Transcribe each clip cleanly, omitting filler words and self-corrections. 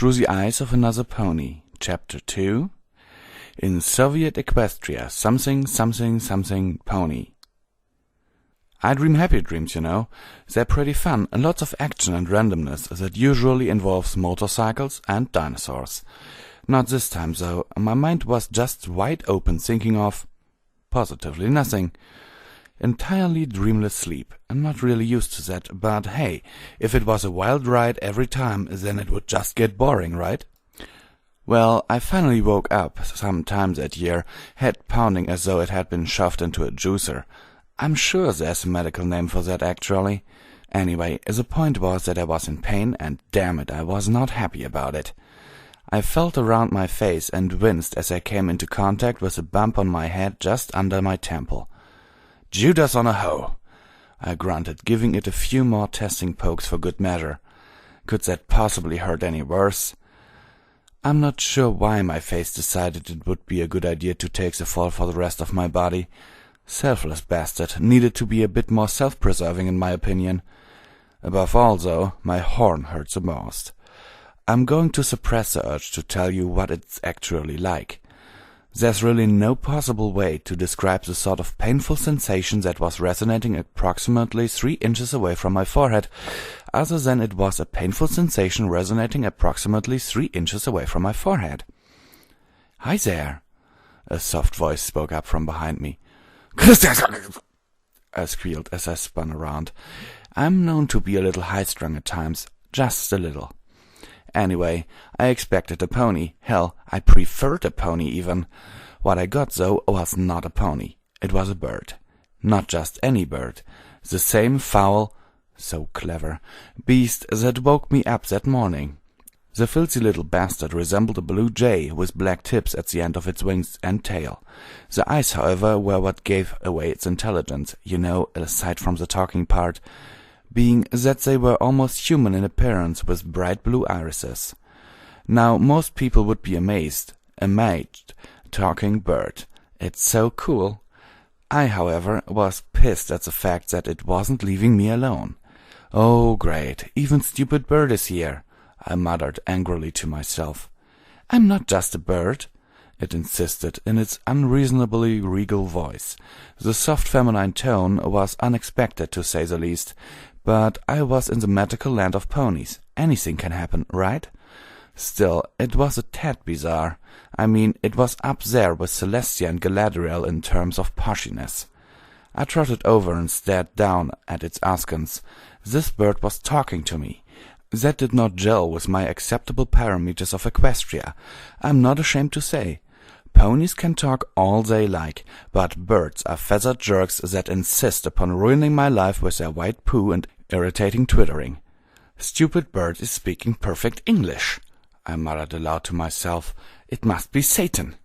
Through the Eyes of Another Pony, Chapter 2. In Soviet Equestria, something, something, something, pony. I dream happy dreams, you know. They're pretty fun, and lots of action and randomness that usually involves motorcycles and dinosaurs. Not this time, though. My mind was just wide open, thinking of positively nothing. Entirely dreamless sleep. I'm not really used to that, but hey, if it was a wild ride every time, then it would just get boring, right? Well, I finally woke up sometime that year, head pounding as though it had been shoved into a juicer. I'm sure there's a medical name for that, actually. Anyway, the point was that I was in pain, and damn it, I was not happy about it. I felt around my face and winced as I came into contact with a bump on my head just under my temple. "Judas on a hoe," I grunted, giving it a few more testing pokes for good measure. Could that possibly hurt any worse? I'm not sure why my face decided it would be a good idea to take the fall for the rest of my body. Selfless bastard, needed to be a bit more self-preserving in my opinion. Above all, though, my horn hurts the most. I'm going to suppress the urge to tell you what it's actually like. There's really no possible way to describe the sort of painful sensation that was resonating approximately 3 inches away from my forehead, other than it was a painful sensation resonating approximately 3 inches away from my forehead. "Hi there," a soft voice spoke up from behind me. I squealed as I spun around. I'm known to be a little high-strung at times, just a little. Anyway, I expected a pony. Hell, I preferred a pony even. What I got, though, was not a pony. It was a bird. Not just any bird. The same foul, so clever, beast that woke me up that morning. The filthy little bastard resembled a blue jay with black tips at the end of its wings and tail. The eyes, however, were what gave away its intelligence, you know, aside from the talking part, being that they were almost human in appearance with bright blue irises. Now, most people would be amazed. Talking bird. It's so cool. I, however, was pissed at the fact that it wasn't leaving me alone. "Oh, great, even stupid bird is here," I muttered angrily to myself. "I'm not just a bird," it insisted in its unreasonably regal voice. The soft feminine tone was unexpected, to say the least, but I was in the magical land of ponies. Anything can happen, right? Still, it was a tad bizarre. I mean, it was up there with Celestia and Galadriel in terms of poshiness. I trotted over and stared down at its askance. This bird was talking to me. That did not gel with my acceptable parameters of Equestria, I'm not ashamed to say. Ponies can talk all they like, but birds are feathered jerks that insist upon ruining my life with their white poo and irritating twittering. "Stupid bird is speaking perfect English," I muttered aloud to myself. "It must be Satan."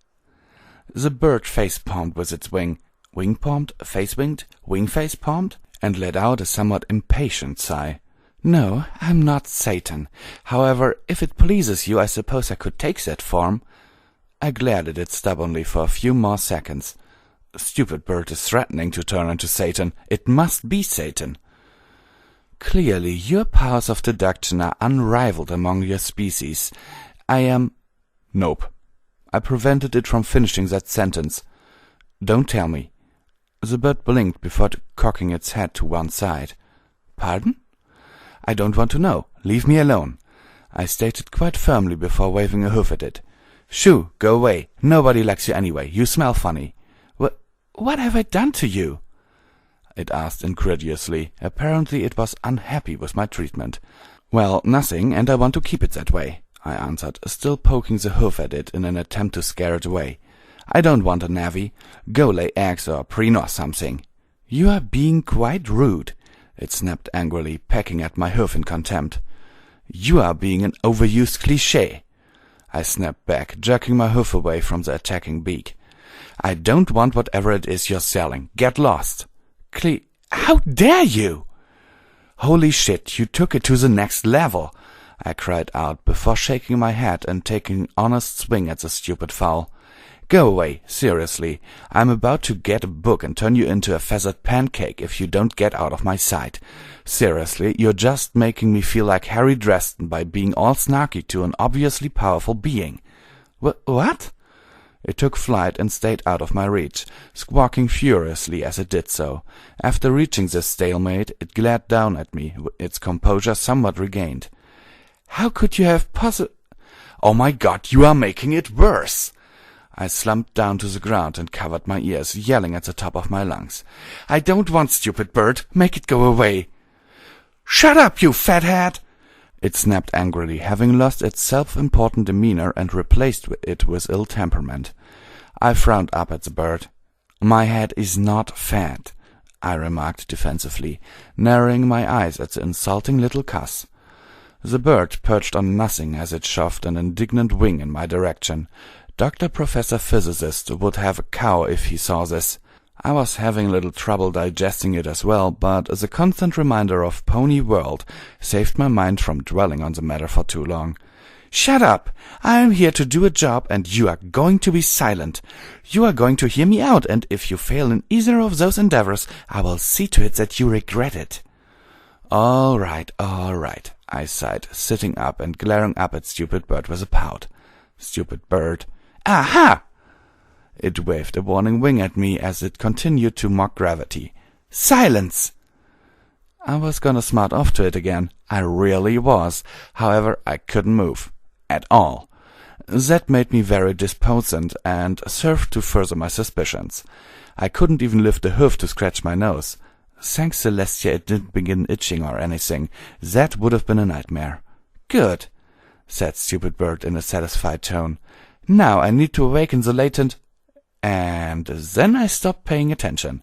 The bird face-palmed with its wing-palmed, face-winged, wing-face-palmed, and let out a somewhat impatient sigh. "No, I'm not Satan. However, if it pleases you, I suppose I could take that form." I glared at it stubbornly for a few more seconds. Stupid bird is threatening to turn into Satan. It must be Satan. "Clearly, your powers of deduction are unrivaled among your species. I am—" Nope. I prevented it from finishing that sentence. "Don't tell me." The bird blinked before cocking its head to one side. "Pardon?" "I don't want to know. Leave me alone," I stated quite firmly before waving a hoof at it. "Shoo, go away. Nobody likes you anyway. You smell funny." What have I done to you?" it asked incredulously. Apparently it was unhappy with my treatment. "Well, nothing, and I want to keep it that way," I answered, still poking the hoof at it in an attempt to scare it away. "I don't want a navvy. Go lay eggs or preen or something." "You are being quite rude," it snapped angrily, pecking at my hoof in contempt. "You are being an overused cliché," I snapped back, jerking my hoof away from the attacking beak. "I don't want whatever it is you're selling. Get lost." How dare you?" "Holy shit, you took it to the next level," I cried out before shaking my head and taking an honest swing at the stupid fowl. Go away, seriously. I'm about to get a book and turn you into a feathered pancake if you don't get out of my sight. Seriously, you're just making me feel like Harry Dresden by being all snarky to an obviously powerful being. What? It took flight and stayed out of my reach, squawking furiously as it did so. After reaching this stalemate, it glared down at me, its composure somewhat regained. How could you have Oh my God, you are making it worse! I slumped down to the ground and covered my ears, yelling at the top of my lungs. I don't want stupid bird. Make it go away. Shut up, you fathead! It snapped angrily, having lost its self-important demeanor and replaced it with ill temperament. I frowned up at the bird. My head is not fat, I remarked defensively, narrowing my eyes at the insulting little cuss. The bird perched on nothing as it shoved an indignant wing in my direction. Dr. Professor Physicist would have a cow if he saw this. I was having a little trouble digesting it as well, but the constant reminder of Pony&Wolf saved my mind from dwelling on the matter for too long. Shut up! I am here to do a job, and you are going to be silent. You are going to hear me out, and if you fail in either of those endeavors, I will see to it that you regret it. All right, I sighed, sitting up and glaring up at Stupid Bird with a pout. Stupid bird. Aha! It waved a warning wing at me as it continued to mock gravity. Silence! I was gonna smart off to it again. I really was. However, I couldn't move. At all. That made me very disposant and served to further my suspicions. I couldn't even lift a hoof to scratch my nose. Thanks Celestia it didn't begin itching or anything. That would have been a nightmare. Good, said Stupid Bird in a satisfied tone. Now I need to awaken the latent... And then I stopped paying attention.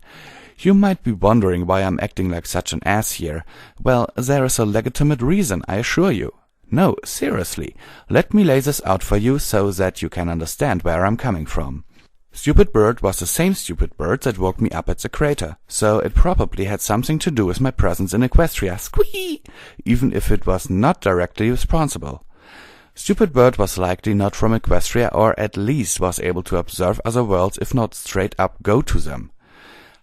You might be wondering why I'm acting like such an ass here. Well, there is a legitimate reason, I assure you. No, seriously, let me lay this out for you so that you can understand where I'm coming from. Stupid Bird was the same Stupid Bird that woke me up at the crater, so it probably had something to do with my presence in Equestria, squee, even if it was not directly responsible. Stupid Bird was likely not from Equestria, or at least was able to observe other worlds, if not straight up go to them.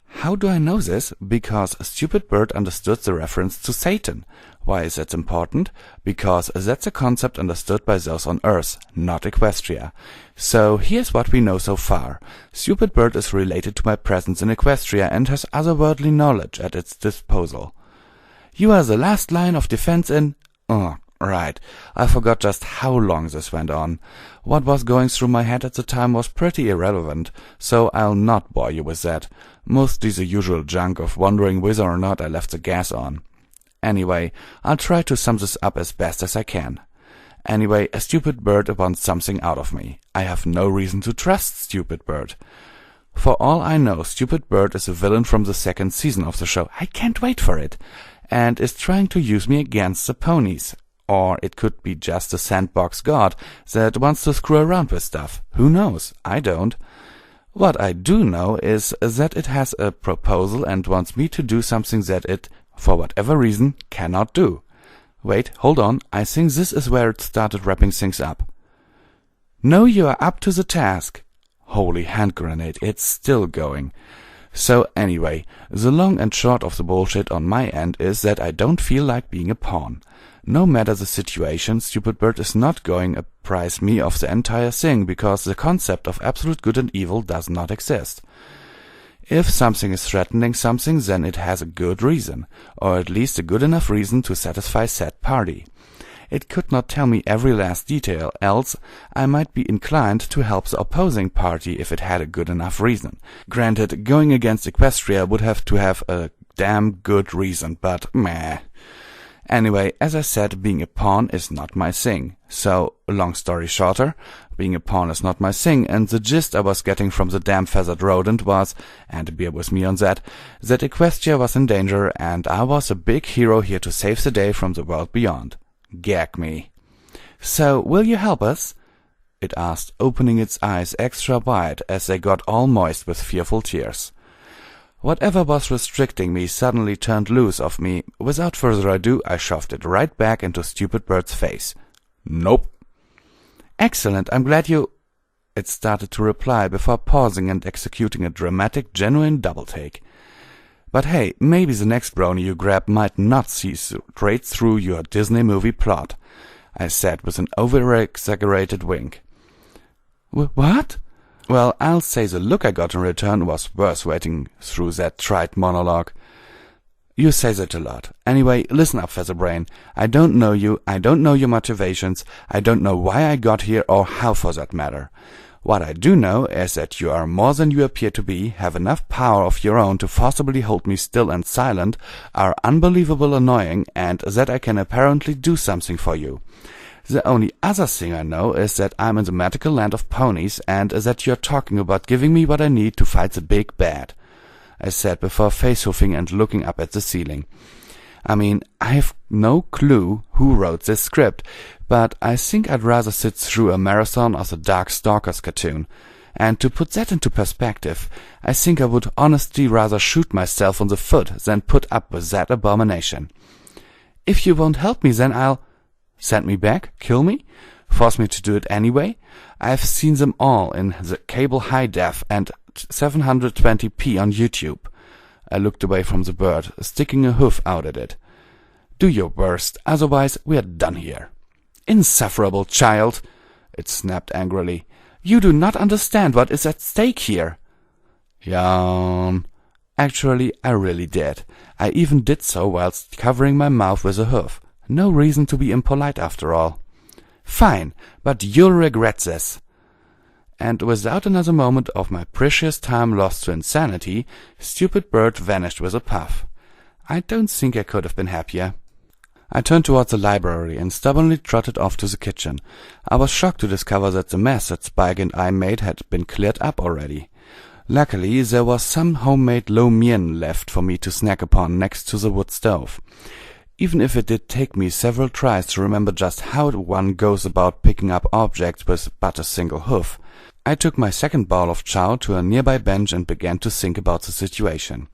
How do I know this? Because Stupid Bird understood the reference to Satan. Why is that important? Because that's a concept understood by those on Earth, not Equestria. So here's what we know so far. Stupid Bird is related to my presence in Equestria and has otherworldly knowledge at its disposal. You are the last line of defense in... Oh, right. I forgot just how long this went on. What was going through my head at the time was pretty irrelevant, so I'll not bore you with that. Mostly the usual junk of wondering whether or not I left the gas on. Anyway, I'll try to sum this up as best as I can. Anyway, a Stupid Bird wants something out of me. I have no reason to trust Stupid Bird. For all I know, Stupid Bird is a villain from the second season of the show. I can't wait for it. And is trying to use me against the ponies. Or it could be just a sandbox god that wants to screw around with stuff. Who knows? I don't. What I do know is that it has a proposal and wants me to do something that it, for whatever reason, cannot do. Wait, hold on, I think this is where it started wrapping things up. No, you are up to the task. Holy hand grenade, it's still going. So anyway, the long and short of the bullshit on my end is that I don't feel like being a pawn. No matter the situation, Stupid Bird is not going to apprise me of the entire thing, because the concept of absolute good and evil does not exist. If something is threatening something, then it has a good reason, or at least a good enough reason to satisfy said party. It could not tell me every last detail, else I might be inclined to help the opposing party if it had a good enough reason. Granted, going against Equestria would have to have a damn good reason, but meh. Anyway, as I said, being a pawn is not my thing. So, long story shorter, being a pawn is not my thing, and the gist I was getting from the damn feathered rodent was, and bear with me on that Equestria was in danger, and I was a big hero here to save the day from the world beyond. Gag me. So, will you help us? It asked, opening its eyes extra wide as they got all moist with fearful tears. Whatever was restricting me suddenly turned loose of me. Without further ado, I shoved it right back into Stupid Bird's face. Nope. Excellent, I'm glad you... It started to reply before pausing and executing a dramatic, genuine double-take. But hey, maybe the next brony you grab might not see straight through your Disney movie plot, I said with an over-exaggerated wink. What? Well, I'll say the look I got in return was worth waiting through that trite monologue. You say that a lot. Anyway, listen up, Featherbrain. I don't know you, I don't know your motivations, I don't know why I got here or how for that matter. What I do know is that you are more than you appear to be, have enough power of your own to forcibly hold me still and silent, are unbelievable annoying, and that I can apparently do something for you. The only other thing I know is that I'm in the magical land of ponies, and that you're talking about giving me what I need to fight the big bad, I said before face-hoofing and looking up at the ceiling. I mean, I have no clue who wrote this script, but I think I'd rather sit through a marathon of the Darkstalkers cartoon. And to put that into perspective, I think I would honestly rather shoot myself on the foot than put up with that abomination. If you won't help me, then I'll... Send me back? Kill me? Force me to do it anyway? I've seen them all in the cable high def and 720p on YouTube. I looked away from the bird, sticking a hoof out at it. Do your worst, otherwise we're done here. Insufferable child, it snapped angrily. You do not understand what is at stake here. Yawn. Actually, I really did. I even did so whilst covering my mouth with a hoof. No reason to be impolite after all. Fine, but you'll regret this. And without another moment of my precious time lost to insanity, stupid bird vanished with a puff. I don't think I could have been happier. I turned towards the library and stubbornly trotted off to the kitchen. I was shocked to discover that the mess that Spike and I made had been cleared up already. Luckily, there was some homemade lo mein left for me to snack upon next to the wood stove. Even if it did take me several tries to remember just how one goes about picking up objects with but a single hoof, I took my second bowl of chow to a nearby bench and began to think about the situation.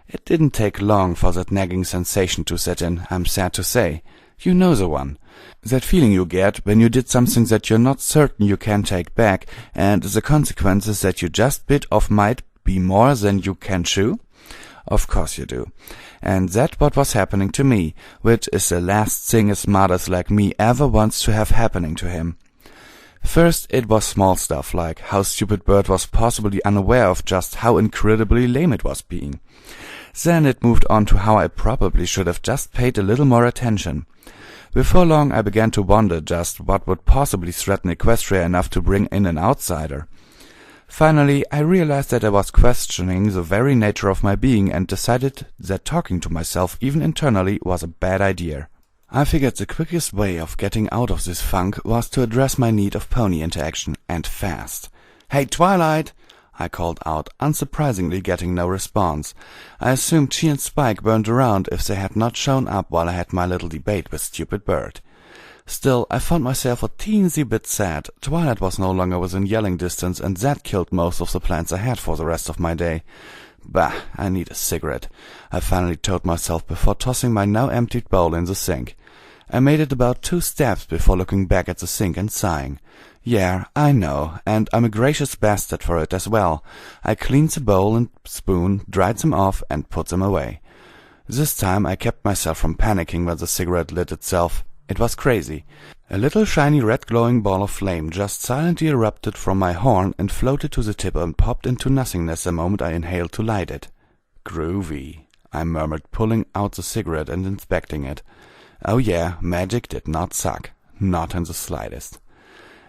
It didn't take long for that nagging sensation to set in, I'm sad to say. You know the one. That feeling you get when you did something that you're not certain you can take back, and the consequences that you just bit off might be more than you can chew? Of course you do. And that's what was happening to me, which is the last thing a smartass like me ever wants to have happening to him. First, it was small stuff, like how stupid Bird was possibly unaware of just how incredibly lame it was being. Then it moved on to how I probably should have just paid a little more attention. Before long, I began to wonder just what would possibly threaten Equestria enough to bring in an outsider. Finally, I realized that I was questioning the very nature of my being and decided that talking to myself, even internally, was a bad idea. I figured the quickest way of getting out of this funk was to address my need of pony interaction, and fast. "Hey, Twilight!" I called out, unsurprisingly getting no response. I assumed she and Spike weren't around if they had not shown up while I had my little debate with stupid Bird. Still, I found myself a teensy bit sad. Twilight was no longer within yelling distance, and that killed most of the plans I had for the rest of my day. Bah, I need a cigarette, I finally told myself before tossing my now emptied bowl in the sink. I made it about 2 steps before looking back at the sink and sighing. Yeah, I know, and I'm a gracious bastard for it as well. I cleaned the bowl and spoon, dried them off, and put them away. This time I kept myself from panicking when the cigarette lit itself. It was crazy. A little shiny red glowing ball of flame just silently erupted from my horn and floated to the tip and popped into nothingness the moment I inhaled to light it. Groovy, I murmured, pulling out the cigarette and inspecting it. Oh yeah, magic did not suck. Not in the slightest.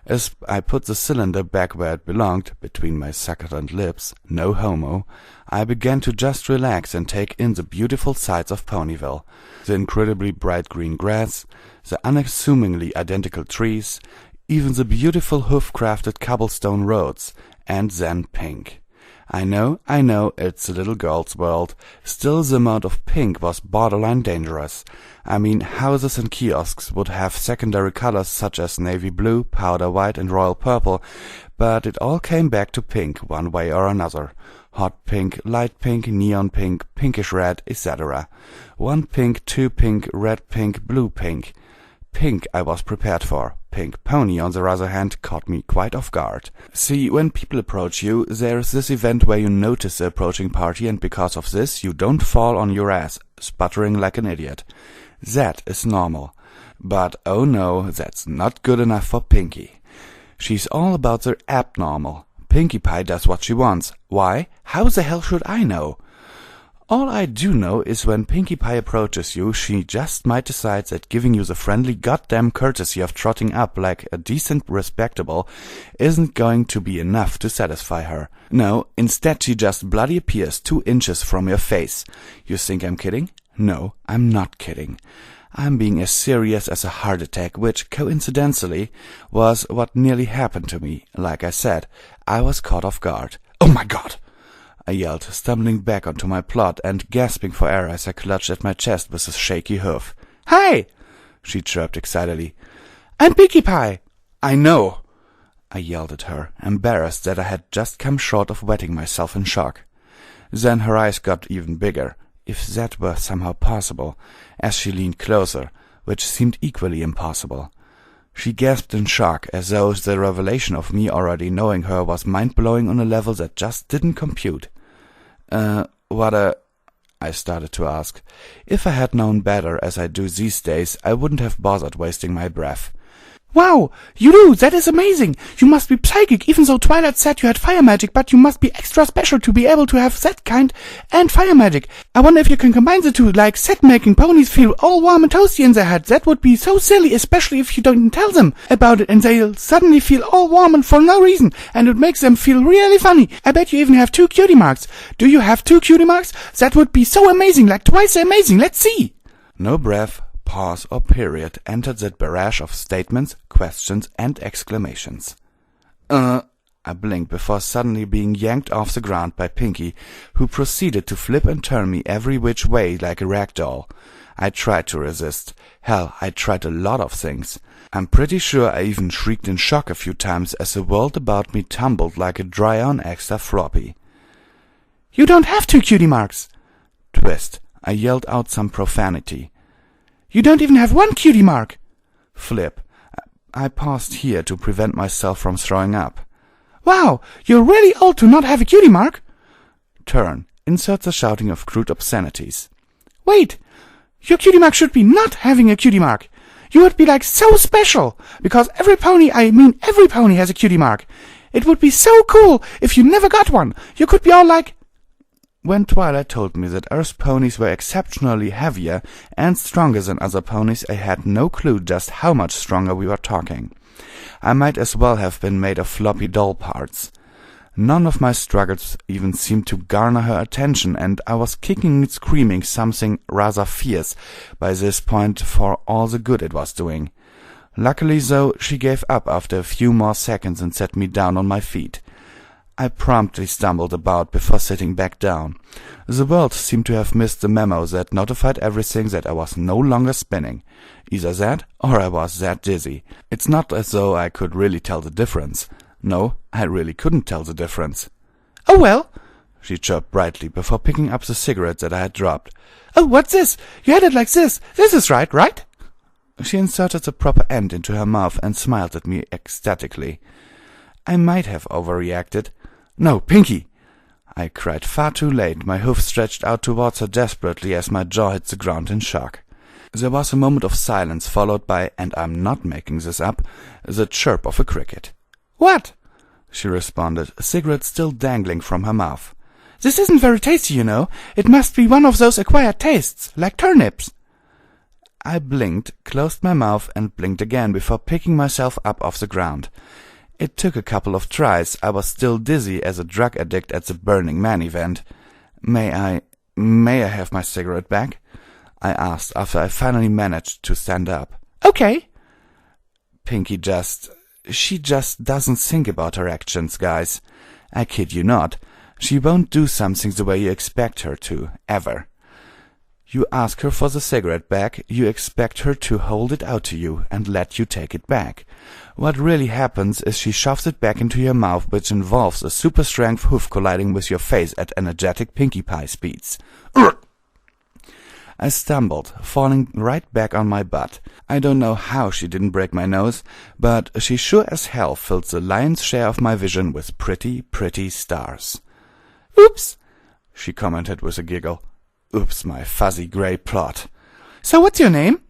As I put the cylinder back where it belonged, between my succulent lips, no homo, I began to just relax and take in the beautiful sights of Ponyville, the incredibly bright green grass, the unassumingly identical trees, even the beautiful hoof-crafted cobblestone roads, and then pink. I know, it's a little girl's world. Still, the amount of pink was borderline dangerous. I mean, houses and kiosks would have secondary colors such as navy blue, powder white, and royal purple, but it all came back to pink one way or another. Hot pink, light pink, neon pink, pinkish red, etc. 1 pink, 2 pink, red pink, blue pink. Pink I was prepared for. Pink Pony, on the other hand, caught me quite off guard. See, when people approach you, there's this event where you notice the approaching party, and because of this, you don't fall on your ass, sputtering like an idiot. That is normal. But oh no, that's not good enough for Pinkie. She's all about the abnormal. Pinkie Pie does what she wants. Why? How the hell should I know? All I do know is when Pinkie Pie approaches you, she just might decide that giving you the friendly goddamn courtesy of trotting up like a decent respectable isn't going to be enough to satisfy her. No, instead she just bloody appears 2 inches from your face. You think I'm kidding? No, I'm not kidding. I'm being as serious as a heart attack, which, coincidentally, was what nearly happened to me. Like I said, I was caught off guard. Oh my God! I yelled, stumbling back onto my plot and gasping for air as I clutched at my chest with a shaky hoof. Hi! She chirped excitedly. I'm Pinkie Pie! I know! I yelled at her, embarrassed that I had just come short of wetting myself in shock. Then her eyes got even bigger, if that were somehow possible, as she leaned closer, which seemed equally impossible. She gasped in shock, as though the revelation of me already knowing her was mind-blowing on a level that just didn't compute. I started to ask. If I had known better, as I do these days, I wouldn't have bothered wasting my breath. Wow, you do! That is amazing! You must be psychic, even though Twilight said you had fire magic, but you must be extra special to be able to have that kind and fire magic. I wonder if you can combine the two, like making ponies feel all warm and toasty in their head. That would be so silly, especially if you don't tell them about it and they'll suddenly feel all warm and for no reason, and it makes them feel really funny. I bet you even have 2 cutie marks. Do you have 2 cutie marks? That would be so amazing, like twice amazing. Let's see! No breath, pause, or period entered that barrage of statements, questions, and exclamations. I blinked before suddenly being yanked off the ground by Pinkie, who proceeded to flip and turn me every which way like a rag doll. I tried to resist. Hell, I tried a lot of things. I'm pretty sure I even shrieked in shock a few times as the world about me tumbled like a dry-on extra floppy. You don't have 2 cutie marks! Twist. I yelled out some profanity. You don't even have 1 cutie mark! Flip. I paused here to prevent myself from throwing up. Wow, you're really old to not have a cutie mark! Turn. Insert the shouting of crude obscenities. Wait! Your cutie mark should be not having a cutie mark! You would be like so special! Because every pony has a cutie mark! It would be so cool if you never got one! You could be all like... When Twilight told me that Earth ponies were exceptionally heavier and stronger than other ponies, I had no clue just how much stronger we were talking. I might as well have been made of floppy doll parts. None of my struggles even seemed to garner her attention, and I was kicking and screaming something rather fierce by this point for all the good it was doing. Luckily, though, she gave up after a few more seconds and set me down on my feet. I promptly stumbled about before sitting back down. The world seemed to have missed the memo that notified everything that I was no longer spinning. Either that, or I was that dizzy. It's not as though I could really tell the difference. No, I really couldn't tell the difference. Oh well, she chirped brightly before picking up the cigarette that I had dropped. Oh, what's this? You had it like this. This is right? She inserted the proper end into her mouth and smiled at me ecstatically. I might have overreacted. No, Pinkie! I cried far too late, my hoof stretched out towards her desperately as my jaw hit the ground in shock. There was a moment of silence, followed by, and I'm not making this up, the chirp of a cricket. What? She responded, a cigarette still dangling from her mouth. This isn't very tasty, you know. It must be one of those acquired tastes, like turnips. I blinked, closed my mouth, and blinked again before picking myself up off the ground. It took a couple of tries. I was still dizzy as a drug addict at the Burning Man event. May I have my cigarette back? I asked after I finally managed to stand up. Okay. Pinkie she just doesn't think about her actions, guys. I kid you not. She won't do something the way you expect her to, ever. You ask her for the cigarette back, you expect her to hold it out to you and let you take it back. What really happens is she shoves it back into your mouth, which involves a super-strength hoof colliding with your face at energetic Pinkie Pie speeds. I stumbled, falling right back on my butt. I don't know how she didn't break my nose, but she sure as hell filled the lion's share of my vision with pretty, pretty stars. Oops, she commented with a giggle. Oops, my fuzzy gray plot. So what's your name?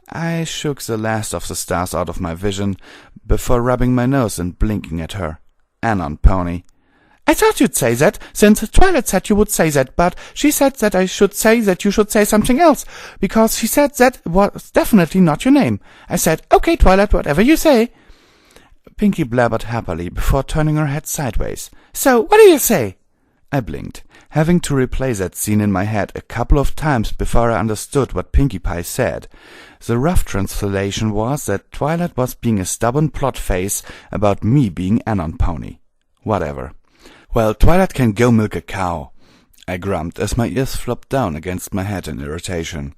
I shook the last of the stars out of my vision before rubbing my nose and blinking at her. Anon, Pony. I thought you'd say that, since Twilight said you would say that, but she said that I should say that you should say something else, because she said that was definitely not your name. I said, okay, Twilight, whatever you say. Pinky blabbered happily before turning her head sideways. So, what do you say? I blinked, having to replay that scene in my head a couple of times before I understood what Pinkie Pie said. The rough translation was that Twilight was being a stubborn plot face about me being Anon Pony. Whatever. Well, Twilight can go milk a cow, I grumped as my ears flopped down against my head in irritation.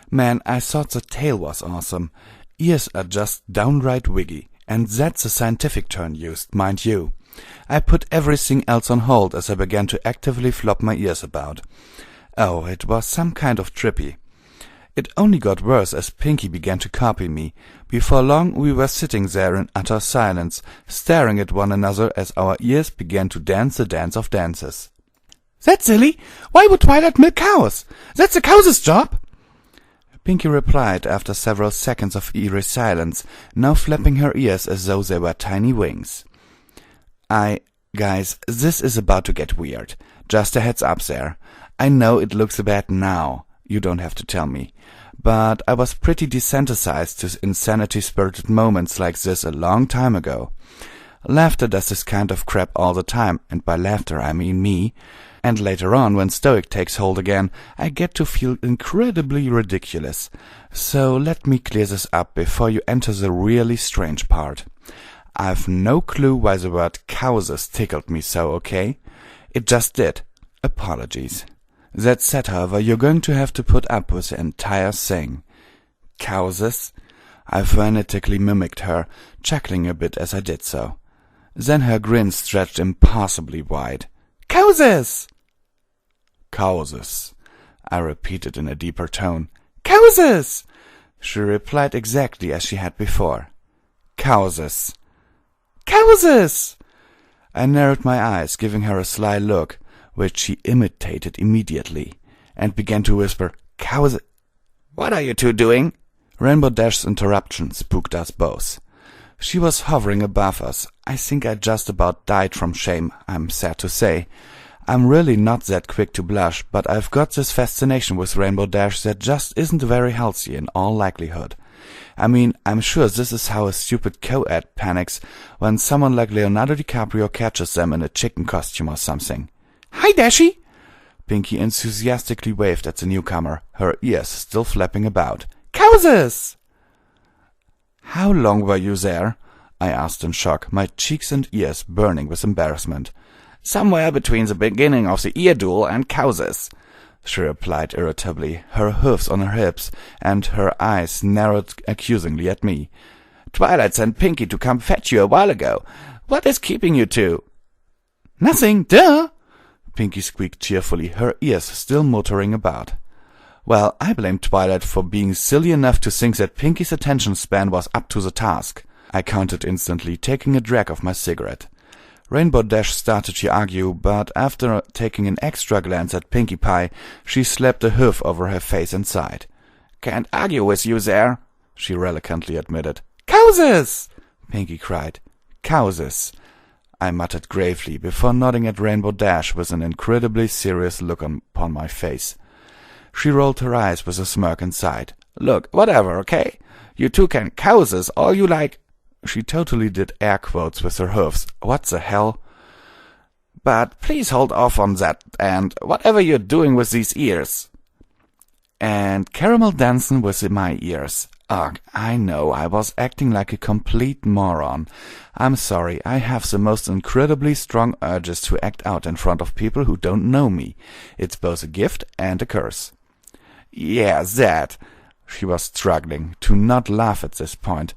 Man, I thought the tail was awesome. Ears are just downright wiggy, and that's a scientific term used, mind you. I put everything else on hold as I began to actively flop my ears about. Oh, it was some kind of trippy. It only got worse as Pinky began to copy me. Before long we were sitting there in utter silence, staring at one another as our ears began to dance the dance of dances. That's silly. Why would Twilight milk cows? That's a cow's job. Pinky replied after several seconds of eerie silence, now flapping her ears as though they were tiny wings. Guys, this is about to get weird. Just a heads up there. I know it looks bad now. You don't have to tell me. But I was pretty desensitized to insanity-spirited moments like this a long time ago. Laughter does this kind of crap all the time, and by laughter I mean me. And later on, when Stoic takes hold again, I get to feel incredibly ridiculous. So let me clear this up before you enter the really strange part. I've no clue why the word cowses tickled me so, okay? It just did. Apologies. That said, however, you're going to have to put up with the entire thing. Cowses? I phonetically mimicked her, chuckling a bit as I did so. Then her grin stretched impossibly wide. Cowses! Cowses, I repeated in a deeper tone. Cowses! She replied exactly as she had before. Cowses. Cowses! I narrowed my eyes, giving her a sly look, which she imitated immediately, and began to whisper, Cowses. What are you two doing? Rainbow Dash's interruption spooked us both. She was hovering above us. I think I just about died from shame, I'm sad to say. I'm really not that quick to blush, but I've got this fascination with Rainbow Dash that just isn't very healthy in all likelihood. I mean, I'm sure this is how a stupid co-ed panics when someone like Leonardo DiCaprio catches them in a chicken costume or something. Hi, Dashie! Pinky enthusiastically waved at the newcomer, her ears still flapping about. Cowses! How long were you there? I asked in shock, my cheeks and ears burning with embarrassment. Somewhere between the beginning of the ear duel and cowses, she replied irritably, her hoofs on her hips, and her eyes narrowed accusingly at me. Twilight sent Pinky to come fetch you a while ago. What is keeping you two? Nothing, duh! Pinky squeaked cheerfully, her ears still motoring about. Well, I blame Twilight for being silly enough to think that Pinky's attention span was up to the task. I countered instantly, taking a drag of my cigarette. Rainbow Dash started to argue, but after taking an extra glance at Pinkie Pie, she slapped a hoof over her face and sighed. "Can't argue with you there," she reluctantly admitted. "Cowses!" Pinkie cried. "Cowses," I muttered gravely, before nodding at Rainbow Dash with an incredibly serious look upon my face. She rolled her eyes with a smirk and sighed. "Look, whatever, okay? You two can cowses all you like." She totally did air quotes with her hoofs. What the hell? "But please hold off on that, and whatever you're doing with these ears." And caramel dancing with my ears. Ugh, I know, I was acting like a complete moron. I'm sorry, I have the most incredibly strong urges to act out in front of people who don't know me. It's both a gift and a curse. "Yeah, that." She was struggling to not laugh at this point.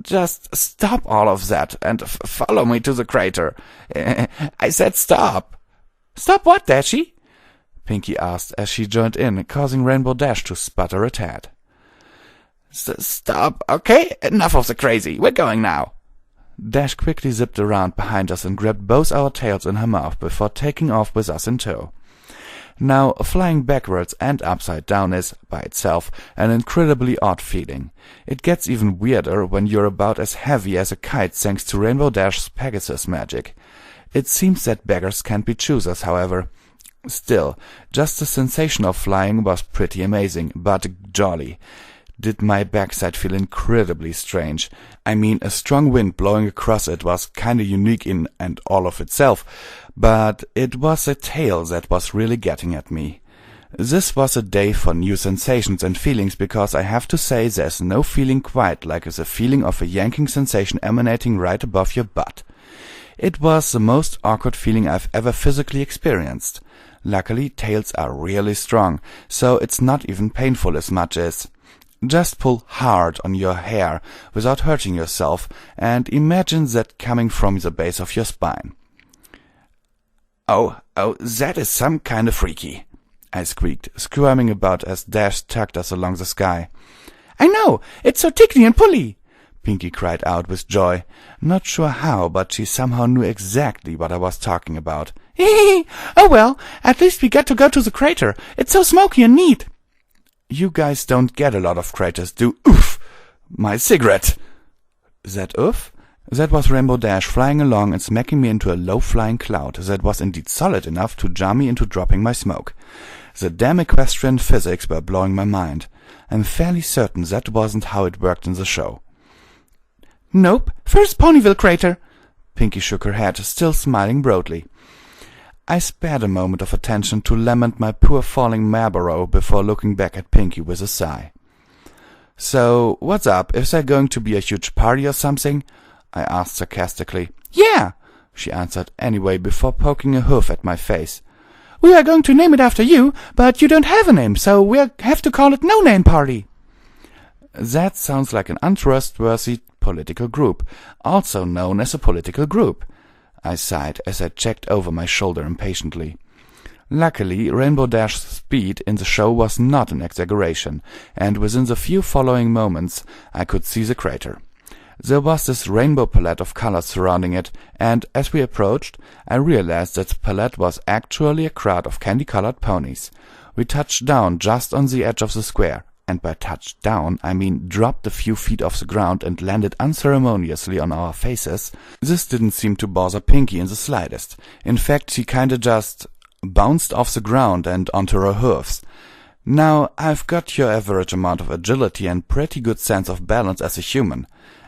Just stop all of that and follow me to the crater. I said stop." "Stop what, Dashie?" Pinky asked as she joined in, causing Rainbow Dash to sputter a tad. Stop, okay? Enough of the crazy. We're going now. Dash quickly zipped around behind us and grabbed both our tails in her mouth before taking off with us in tow. Now, flying backwards and upside down is, by itself, an incredibly odd feeling. It gets even weirder when you're about as heavy as a kite thanks to Rainbow Dash's Pegasus magic. It seems that beggars can't be choosers, however. Still, just the sensation of flying was pretty amazing, but jolly. Did my backside feel incredibly strange. I mean, a strong wind blowing across it was kinda unique in and all of itself, but it was a tail that was really getting at me. This was a day for new sensations and feelings, because I have to say there's no feeling quite like the feeling of a yanking sensation emanating right above your butt. It was the most awkward feeling I've ever physically experienced. Luckily, tails are really strong, so it's not even painful as much as... Just pull hard on your hair without hurting yourself, and imagine that coming from the base of your spine. Oh, that is some kind of freaky, I squeaked, squirming about as Dash tugged us along the sky. I know, it's so tickly and pulley, Pinky cried out with joy. Not sure how, but she somehow knew exactly what I was talking about. Hee. Oh well, at least we get to go to the crater. It's so smoky and neat. You guys don't get a lot of craters, do? Oof! My cigarette! That oof? That was Rainbow Dash flying along and smacking me into a low-flying cloud that was indeed solid enough to jar me into dropping my smoke. The damn equestrian physics were blowing my mind. I'm fairly certain that wasn't how it worked in the show. Nope, first Ponyville crater. Pinky shook her head, still smiling broadly. I spared a moment of attention to lament my poor falling Marlboro before looking back at Pinky with a sigh. So, what's up? Is there going to be a huge party or something? I asked sarcastically. Yeah, she answered anyway before poking a hoof at my face. We are going to name it after you, but you don't have a name, so we'll have to call it No Name Party. That sounds like an untrustworthy political group, also known as a political group. I sighed as I checked over my shoulder impatiently. Luckily, Rainbow Dash's speed in the show was not an exaggeration, and within the few following moments I could see the crater. There was this rainbow palette of colors surrounding it, and as we approached, I realized that the palette was actually a crowd of candy-colored ponies. We touched down just on the edge of the square, and by touched down, I mean dropped a few feet off the ground and landed unceremoniously on our faces. This didn't seem to bother Pinky in the slightest. In fact, she kinda just bounced off the ground and onto her hooves. Now, I've got your average amount of agility and pretty good sense of balance as a human.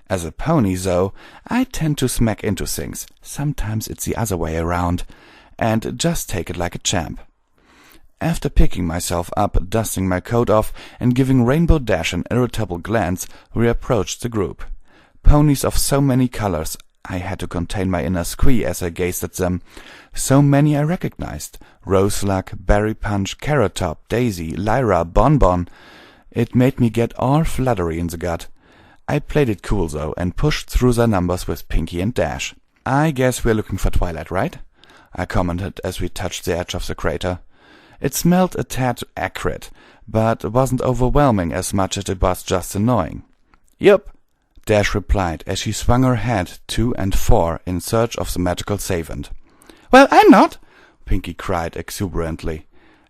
As a pony, though, I tend to smack into things. Sometimes it's the other way around. And just take it like a champ. After picking myself up, dusting my coat off, and giving Rainbow Dash an irritable glance, we approached the group. Ponies of so many colors, I had to contain my inner squee as I gazed at them. So many I recognized. Roseluck, Berry Punch, Carrot Top, Daisy, Lyra, Bonbon. It made me get all fluttery in the gut. I played it cool, though, and pushed through their numbers with Pinky and Dash. I guess we're looking for Twilight, right? I commented as we touched the edge of the crater. It smelled a tad acrid, but wasn't overwhelming as much as it was just annoying. Yup, Dash replied as she swung her head to and fro in search of the magical savant. Well, I'm not, Pinky cried exuberantly.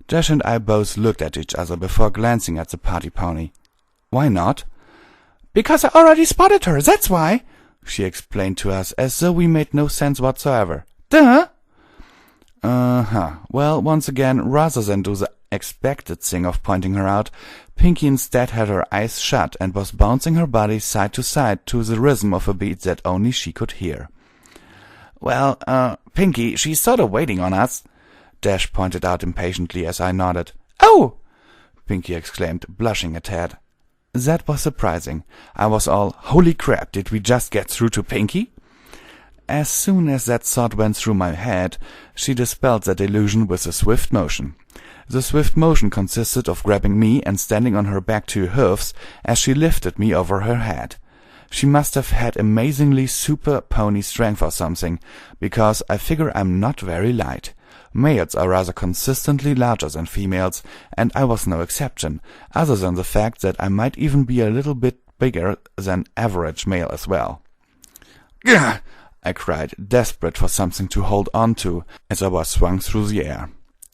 Dash and I both looked at each other before glancing at the party pony. Why not? Because I already spotted her, that's why, she explained to us as though we made no sense whatsoever. Duh. Well, once again, rather than do the expected thing of pointing her out, Pinky instead had her eyes shut and was bouncing her body side to side to the rhythm of a beat that only she could hear. Well, Pinky, she's sort of waiting on us, Dash pointed out impatiently as I nodded. Oh! Pinky exclaimed, blushing a tad. That was surprising. I was all, holy crap, did we just get through to Pinky? As soon as that thought went through my head, she dispelled that illusion with a swift motion. The swift motion consisted of grabbing me and standing on her back 2 hoofs as she lifted me over her head. She must have had amazingly super pony strength or something, because I figure I'm not very light. Males are rather consistently larger than females, and I was no exception, other than the fact that I might even be a little bit bigger than average male as well. "Gah!" I cried, desperate for something to hold on to, as I was swung through the air.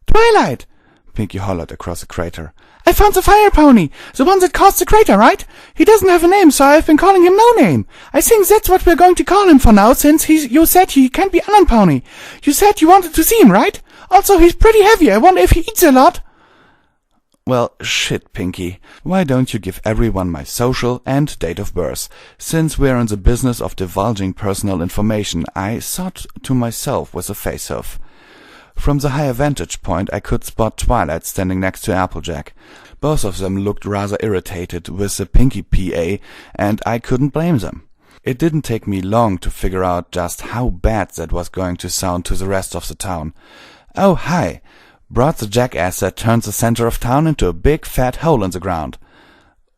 "Twilight!" Pinky hollered across the crater. "I found the fire pony! The one that caused the crater, right? He doesn't have a name, so I've been calling him No Name. I think that's what we're going to call him for now, since you said he can't be an pony. You said you wanted to see him, right? Also, he's pretty heavy. I wonder if he eats a lot." Well, shit, Pinky. Why don't you give everyone my social and date of birth? Since we're in the business of divulging personal information, I thought to myself with a face-off. From the higher vantage point, I could spot Twilight standing next to Applejack. Both of them looked rather irritated with the Pinky PA, and I couldn't blame them. It didn't take me long to figure out just how bad that was going to sound to the rest of the town. "Oh, hi. Brought the jackass that turned the center of town into a big fat hole in the ground."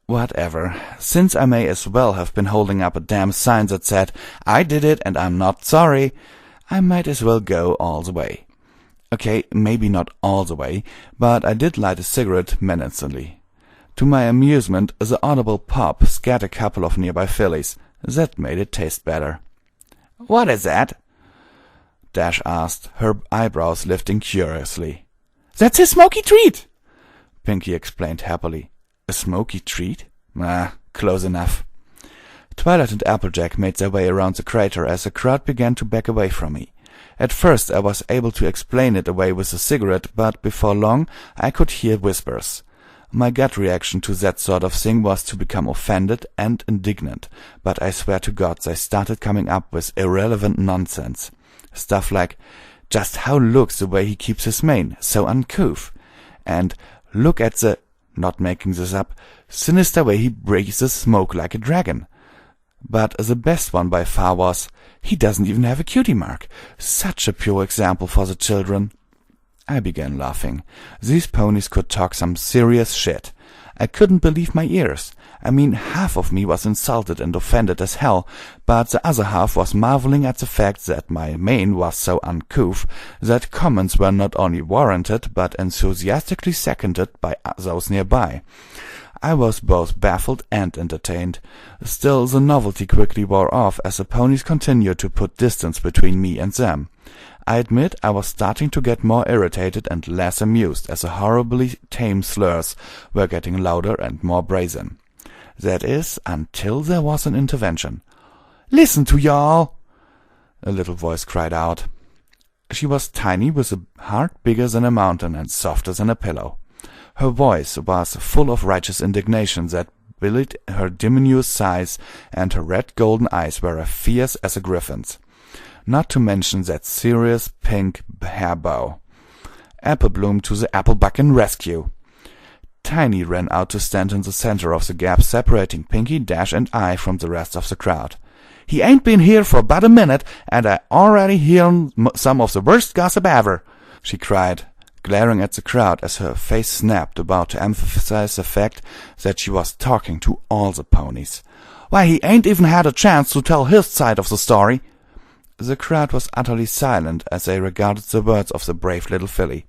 Whatever. Since I may as well have been holding up a damn sign that said, "I did it and I'm not sorry," I might as well go all the way. Okay, maybe not all the way, but I did light a cigarette menacingly. To my amusement, the audible pop scared a couple of nearby fillies. That made it taste better. "What is that?" Dash asked, her eyebrows lifting curiously. "That's his smoky treat," Pinky explained happily. A smoky treat? Close enough. Twilight and Applejack made their way around the crater as the crowd began to back away from me. At first I was able to explain it away with a cigarette, but before long I could hear whispers. My gut reaction to that sort of thing was to become offended and indignant, but I swear to God they started coming up with irrelevant nonsense. Stuff like, "Just how looks the way he keeps his mane, so uncouth," and "Look at the," not making this up, "sinister way he breathes smoke like a dragon." But the best one by far was, "He doesn't even have a cutie mark." Such a pure example for the children. I began laughing. These ponies could talk some serious shit. I couldn't believe my ears. I mean, half of me was insulted and offended as hell, but the other half was marveling at the fact that my mane was so uncouth that comments were not only warranted, but enthusiastically seconded by those nearby. I was both baffled and entertained. Still, the novelty quickly wore off as the ponies continued to put distance between me and them. I admit I was starting to get more irritated and less amused as the horribly tame slurs were getting louder and more brazen. That is, until there was an intervention. "Listen to y'all," a little voice cried out. She was tiny, with a heart bigger than a mountain and softer than a pillow. Her voice was full of righteous indignation that belied her diminutive size, and her red golden eyes were as fierce as a griffin's. Not to mention that serious pink hair bow. Applebloom to the apple-bucking rescue. Tiny ran out to stand in the center of the gap separating Pinky, Dash, and I from the rest of the crowd. "He ain't been here for but a minute, and I already heard some of the worst gossip ever," she cried, glaring at the crowd as her face snapped, about to emphasize the fact that she was talking to all the ponies. "Why, he ain't even had a chance to tell his side of the story." The crowd was utterly silent as they regarded the words of the brave little filly.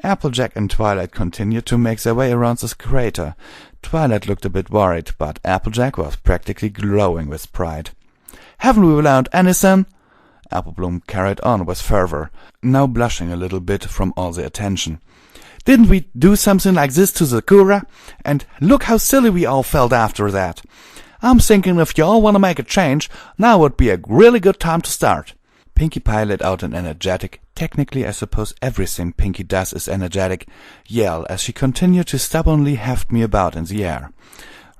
Applejack and Twilight continued to make their way around the crater. Twilight looked a bit worried, but Applejack was practically glowing with pride. "Haven't we learned anything?" Applebloom carried on with fervor, now blushing a little bit from all the attention. "Didn't we do something like this to the Kura? And look how silly we all felt after that. I'm thinking if y'all want to make a change, now would be a really good time to start." Pinkie Pie let out an energetic, technically I suppose everything Pinkie does is energetic, yell as she continued to stubbornly heft me about in the air.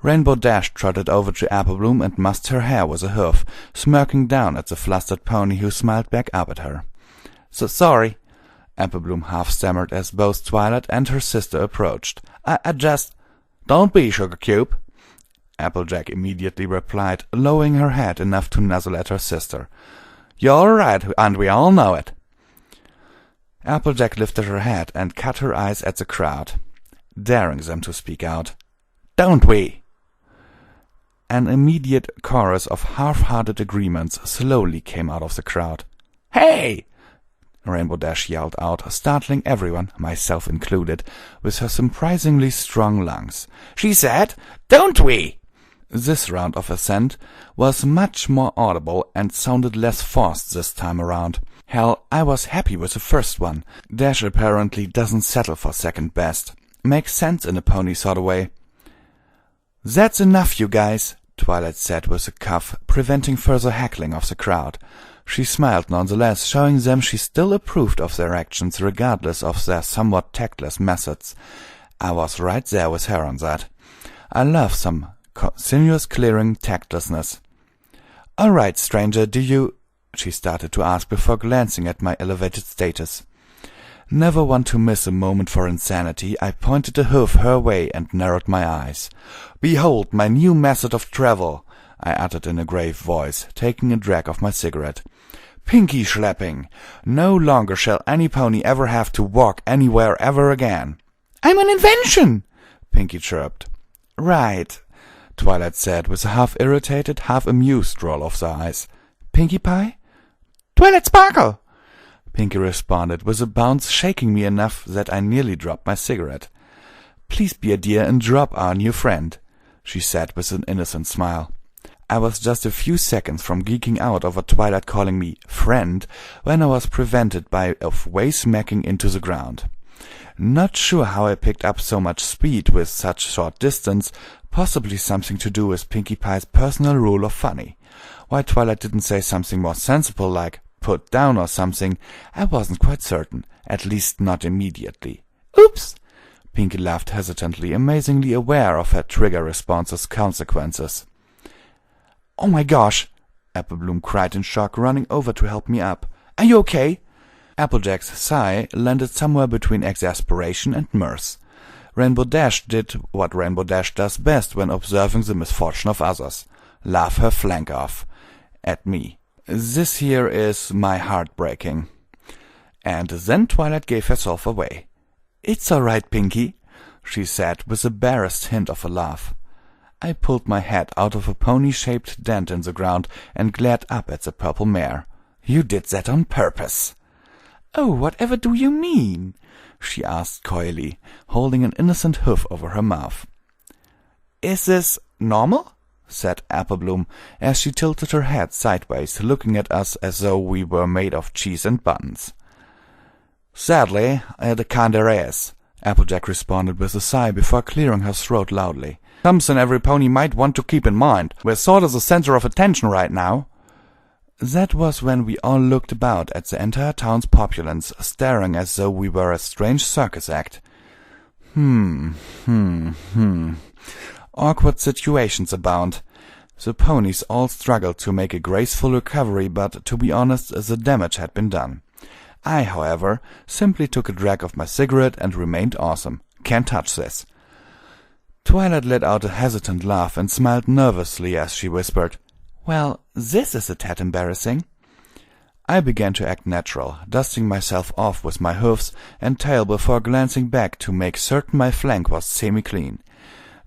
Rainbow Dash trotted over to Applebloom and mussed her hair with a hoof, smirking down at the flustered pony who smiled back up at her. "So sorry," Applebloom half-stammered as both Twilight and her sister approached. I just— "Don't be, Sugar Cube," Applejack immediately replied, lowering her head enough to nuzzle at her sister. "You're right, and we all know it." Applejack lifted her head and cut her eyes at the crowd, daring them to speak out. "Don't we?" An immediate chorus of half-hearted agreements slowly came out of the crowd. "Hey!" Rainbow Dash yelled out, startling everyone, myself included, with her surprisingly strong lungs. "She said, don't we?" This round of ascent was much more audible and sounded less forced this time around. Hell, I was happy with the first one. Dash apparently doesn't settle for second best. Makes sense in a pony sort of way. "That's enough, you guys," Twilight said with a cough, preventing further heckling of the crowd. She smiled nonetheless, showing them she still approved of their actions regardless of their somewhat tactless methods. I was right there with her on that. I love some sinuous clearing tactlessness. "All right, stranger, do you—" she started to ask before glancing at my elevated status. Never one to miss a moment for insanity, I pointed a hoof her way and narrowed my eyes. "Behold my new method of travel," I uttered in a grave voice, taking a drag of my cigarette. "Pinky schlepping. No longer shall any pony ever have to walk anywhere ever again." "I'm an invention," Pinky chirped. "Right," Twilight said with a half-irritated, half-amused roll of the eyes. "Pinkie Pie?" "Twilight Sparkle," Pinky responded with a bounce, shaking me enough that I nearly dropped my cigarette. "Please be a dear and drop our new friend," she said with an innocent smile. I was just a few seconds from geeking out over Twilight calling me friend when I was prevented by a way-smacking into the ground. Not sure how I picked up so much speed with such short distance, possibly something to do with Pinkie Pie's personal rule of funny. Why Twilight didn't say something more sensible like put down or something, I wasn't quite certain, at least not immediately. "Oops!" Pinky laughed hesitantly, amazingly aware of her trigger response's consequences. "Oh my gosh!" Applebloom cried in shock, running over to help me up. "Are you okay?" Applejack's sigh landed somewhere between exasperation and mirth. Rainbow Dash did what Rainbow Dash does best when observing the misfortune of others. Laugh her flank off. At me. "This here is my heart breaking." And then Twilight gave herself away. "It's all right, Pinky," she said with the barest hint of a laugh. I pulled my head out of a pony-shaped dent in the ground and glared up at the purple mare. "You did that on purpose." "Oh, whatever do you mean?" she asked coyly, holding an innocent hoof over her mouth. "Is this normal?" said Applebloom, as she tilted her head sideways, looking at us as though we were made of cheese and buns. "Sadly, it kinda is," Applejack responded with a sigh before clearing her throat loudly. "Something every pony might want to keep in mind. We're sort of the center of attention right now." That was when we all looked about at the entire town's populace, staring as though we were a strange circus act. Awkward situations abound. The ponies all struggled to make a graceful recovery, but to be honest, the damage had been done. I, however, simply took a drag of my cigarette and remained awesome. Can't touch this. Twilight let out a hesitant laugh and smiled nervously as she whispered, "Well, this is a tad embarrassing." I began to act natural, dusting myself off with my hoofs and tail before glancing back to make certain my flank was semi-clean.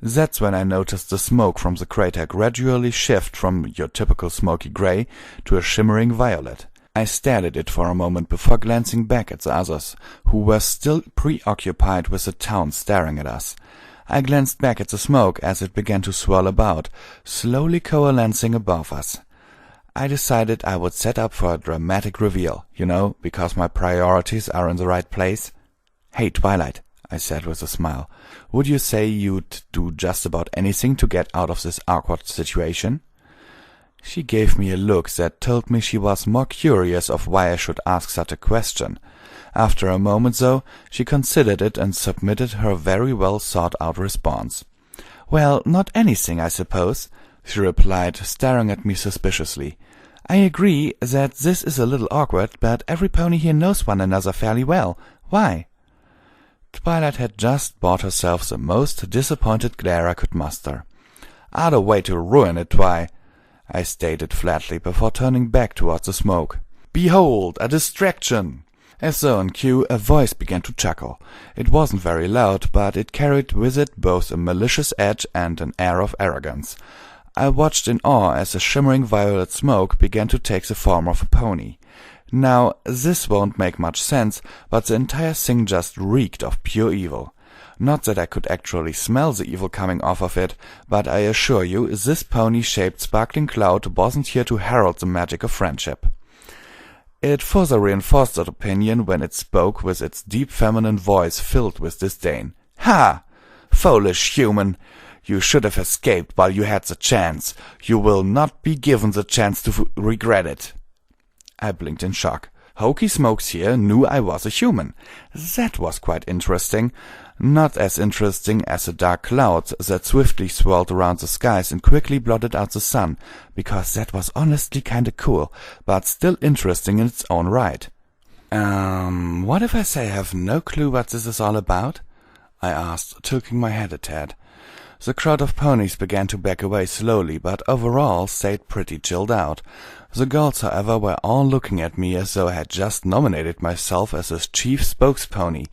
That's when I noticed the smoke from the crater gradually shift from your typical smoky gray to a shimmering violet. I stared at it for a moment before glancing back at the others, who were still preoccupied with the town staring at us. I glanced back at the smoke as it began to swirl about, slowly coalescing above us. I decided I would set up for a dramatic reveal, because my priorities are in the right place. "Hey, Twilight," I said with a smile, "would you say you'd do just about anything to get out of this awkward situation?" She gave me a look that told me she was more curious of why I should ask such a question. After a moment, though, she considered it and submitted her very well thought-out response. "Well, not anything, I suppose," she replied, staring at me suspiciously. "I agree that this is a little awkward, but every pony here knows one another fairly well. Why?" Twilight had just bought herself the most disappointed glare I could muster. "Other way to ruin it, Twi," I stated flatly before turning back towards the smoke. "Behold, a distraction!" As though on cue, a voice began to chuckle. It wasn't very loud, but it carried with it both a malicious edge and an air of arrogance. I watched in awe as the shimmering violet smoke began to take the form of a pony. Now, this won't make much sense, but the entire thing just reeked of pure evil. Not that I could actually smell the evil coming off of it, but I assure you, this pony-shaped sparkling cloud wasn't here to herald the magic of friendship. It further reinforced that opinion when it spoke with its deep feminine voice filled with disdain. "Ha! Foolish human! You should have escaped while you had the chance. You will not be given the chance to regret it." I blinked in shock. Hokey Smokes here knew I was a human. That was quite interesting. Not as interesting as the dark clouds that swiftly swirled around the skies and quickly blotted out the sun, because that was honestly kinda cool, but still interesting in its own right. What if I say I have no clue what this is all about?" I asked, tilting my head a tad. The crowd of ponies began to back away slowly, but overall stayed pretty chilled out. The girls, however, were all looking at me as though I had just nominated myself as his chief spokespony,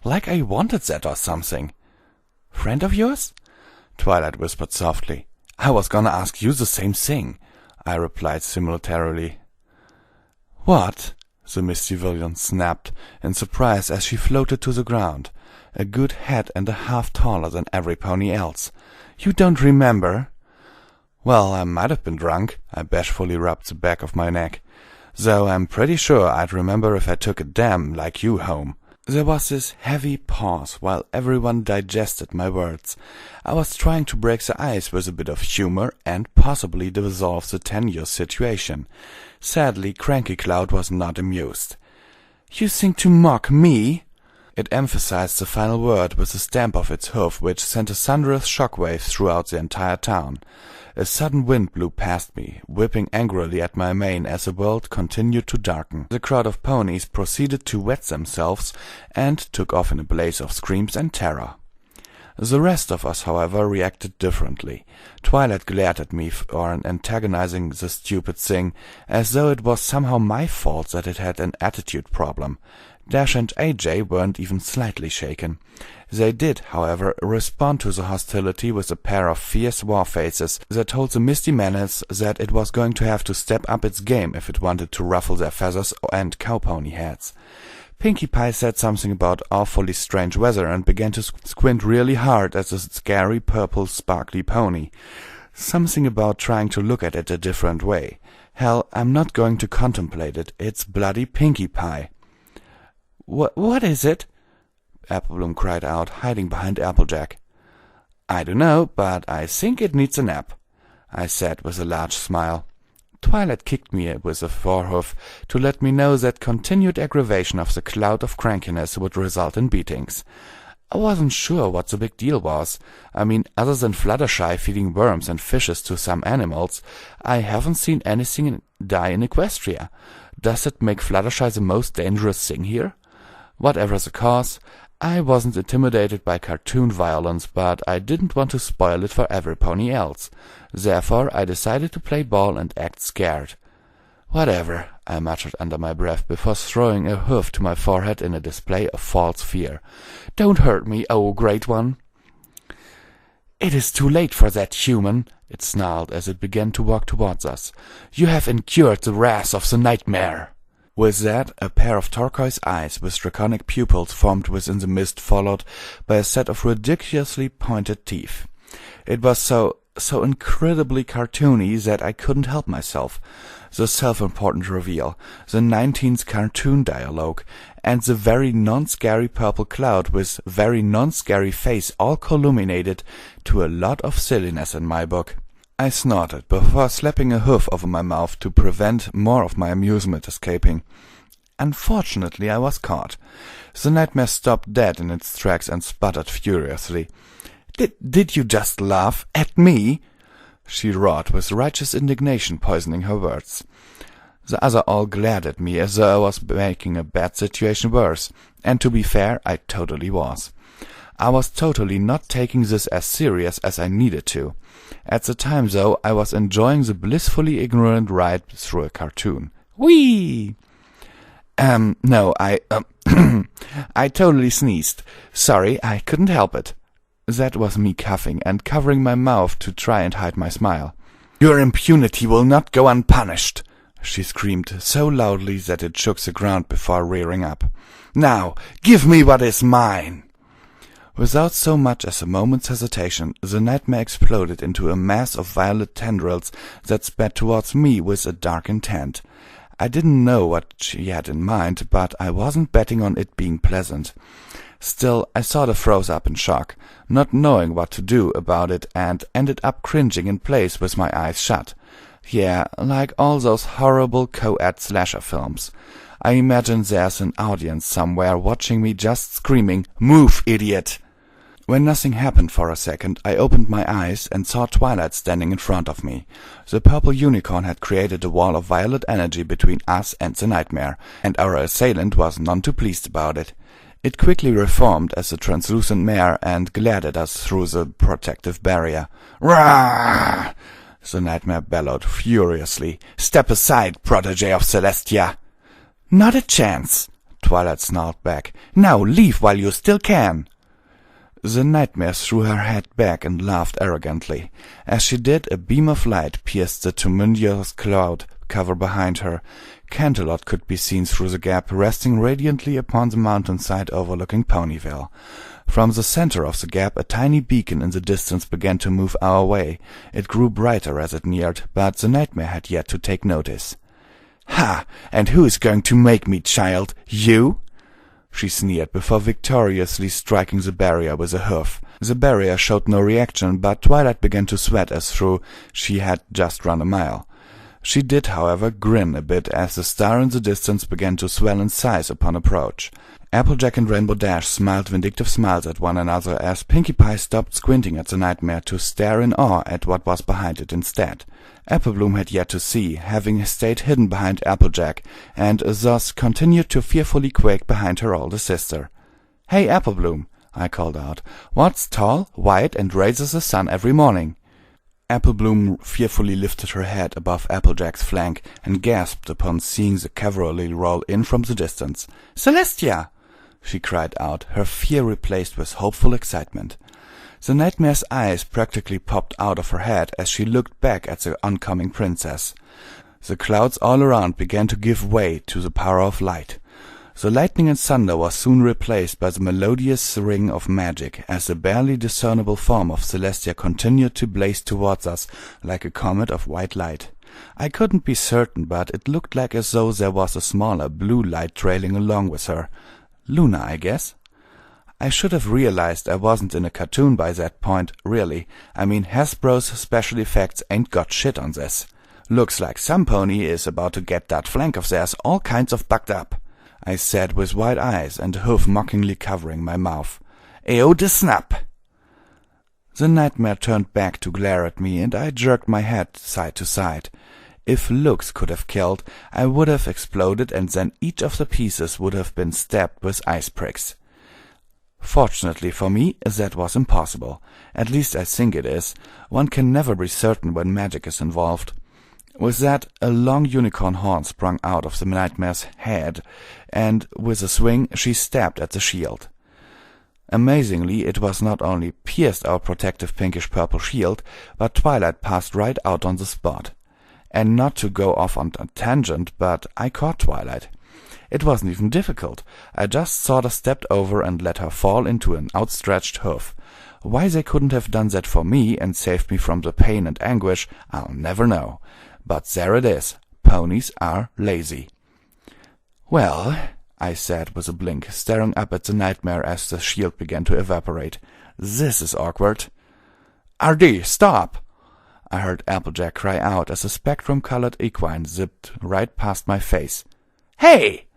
like I wanted that or something. "Friend of yours?" Twilight whispered softly. "I was gonna ask you the same thing," I replied simultaneously. "What?" the misty villain snapped in surprise as she floated to the ground, a good head and a half taller than every pony else. "You don't remember?" "Well, I might have been drunk," I bashfully rubbed the back of my neck, "though I'm pretty sure I'd remember if I took a dam like you home." There was this heavy pause while everyone digested my words. I was trying to break the ice with a bit of humor and possibly dissolve the tenuous situation. Sadly, Cranky Cloud was not amused. "You think to mock me?" It emphasized the final word with a stamp of its hoof which sent a thunderous shockwave throughout the entire town. A sudden wind blew past me, whipping angrily at my mane as the world continued to darken. The crowd of ponies proceeded to wet themselves and took off in a blaze of screams and terror. The rest of us, however, reacted differently. Twilight glared at me for antagonizing the stupid thing, as though it was somehow my fault that it had an attitude problem. Dash and AJ weren't even slightly shaken. They did, however, respond to the hostility with a pair of fierce war faces that told the Misty Menace that it was going to have to step up its game if it wanted to ruffle their feathers and cowpony heads. Pinkie Pie said something about awfully strange weather and began to squint really hard at the scary purple sparkly pony. Something about trying to look at it a different way. Hell, I'm not going to contemplate it. It's bloody Pinkie Pie. What is it?" Applebloom cried out, hiding behind Applejack. "I don't know, but I think it needs a nap," I said with a large smile. Twilight kicked me with a forehoof to let me know that continued aggravation of the cloud of crankiness would result in beatings. I wasn't sure what the big deal was. I mean, other than Fluttershy feeding worms and fishes to some animals, I haven't seen anything die in Equestria. Does it make Fluttershy the most dangerous thing here? Whatever the cause, I wasn't intimidated by cartoon violence, but I didn't want to spoil it for every pony else. Therefore, I decided to play ball and act scared. "Whatever," I muttered under my breath before throwing a hoof to my forehead in a display of false fear. "Don't hurt me, oh great one." "It is too late for that, human," it snarled as it began to walk towards us. "You have incurred the wrath of the nightmare." With that, a pair of turquoise eyes with draconic pupils formed within the mist, followed by a set of ridiculously pointed teeth. It was so incredibly cartoony that I couldn't help myself. The self-important reveal, the 19th cartoon dialogue, and the very non-scary purple cloud with very non-scary face all culminated to a lot of silliness in my book. I snorted before slapping a hoof over my mouth to prevent more of my amusement escaping. Unfortunately, I was caught. The nightmare stopped dead in its tracks and sputtered furiously. Did you just laugh at me?" she roared, with righteous indignation poisoning her words. The other all glared at me as though I was making a bad situation worse, and to be fair, I totally was. I was totally not taking this as serious as I needed to. At the time, though, I was enjoying the blissfully ignorant ride through a cartoon. Whee! No, I totally sneezed. Sorry, I couldn't help it. That was me coughing and covering my mouth to try and hide my smile. "Your impunity will not go unpunished," she screamed so loudly that it shook the ground before rearing up. "Now, give me what is mine!" Without so much as a moment's hesitation, the nightmare exploded into a mass of violet tendrils that sped towards me with a dark intent. I didn't know what she had in mind, but I wasn't betting on it being pleasant. Still, I sort of froze up in shock, not knowing what to do about it, and ended up cringing in place with my eyes shut. Yeah, like all those horrible co-ed slasher films. I imagine there's an audience somewhere watching me just screaming, "Move, idiot!" When nothing happened for a second, I opened my eyes and saw Twilight standing in front of me. The purple unicorn had created a wall of violet energy between us and the nightmare, and our assailant was none too pleased about it. It quickly reformed as a translucent mare and glared at us through the protective barrier. "Rah!" the nightmare bellowed furiously. "Step aside, protege of Celestia!" "Not a chance!" Twilight snarled back. "Now leave while you still can!" The nightmare threw her head back and laughed arrogantly. As she did, a beam of light pierced the tumultuous cloud cover behind her. Canterlot could be seen through the gap, resting radiantly upon the mountainside overlooking Ponyville. From the center of the gap, a tiny beacon in the distance began to move our way. It grew brighter as it neared, but the nightmare had yet to take notice. "Ha! And who is going to make me, child? You?" she sneered before victoriously striking the barrier with a hoof. The barrier showed no reaction, but Twilight began to sweat as though she had just run a mile. She did, however, grin a bit as the star in the distance began to swell in size upon approach. Applejack and Rainbow Dash smiled vindictive smiles at one another as Pinkie Pie stopped squinting at the nightmare to stare in awe at what was behind it instead. Applebloom had yet to see, having stayed hidden behind Applejack, and thus continued to fearfully quake behind her older sister. "Hey, Applebloom," I called out, "what's tall, white, and raises the sun every morning?" Applebloom fearfully lifted her head above Applejack's flank and gasped upon seeing the cavalry roll in from the distance. "Celestia!" she cried out, her fear replaced with hopeful excitement. The nightmare's eyes practically popped out of her head as she looked back at the oncoming princess. The clouds all around began to give way to the power of light. The lightning and thunder was soon replaced by the melodious ring of magic, as the barely discernible form of Celestia continued to blaze towards us like a comet of white light. I couldn't be certain, but it looked like as though there was a smaller blue light trailing along with her. Luna, I guess. I should have realized I wasn't in a cartoon by that point, really. I mean, Hasbro's special effects ain't got shit on this. Looks like some pony is about to get that flank of theirs all kinds of bucked up, I said with wide eyes and a hoof mockingly covering my mouth. "Eo de snap!" The nightmare turned back to glare at me, and I jerked my head side to side. If looks could have killed, I would have exploded, and then each of the pieces would have been stabbed with ice pricks. Fortunately for me, that was impossible. At least I think it is. One can never be certain when magic is involved. With that, a long unicorn horn sprung out of the nightmare's head, and with a swing she stabbed at the shield. Amazingly, it was not only pierced our protective pinkish-purple shield, but Twilight passed right out on the spot. And not to go off on a tangent, but I caught Twilight. It wasn't even difficult. I just sort of stepped over and let her fall into an outstretched hoof. Why they couldn't have done that for me and saved me from the pain and anguish, I'll never know. But there it is. Ponies are lazy. "Well," I said with a blink, staring up at the nightmare as the shield began to evaporate. "This is awkward." "RD, stop!" I heard Applejack cry out as a spectrum-colored equine zipped right past my face. "Hey!"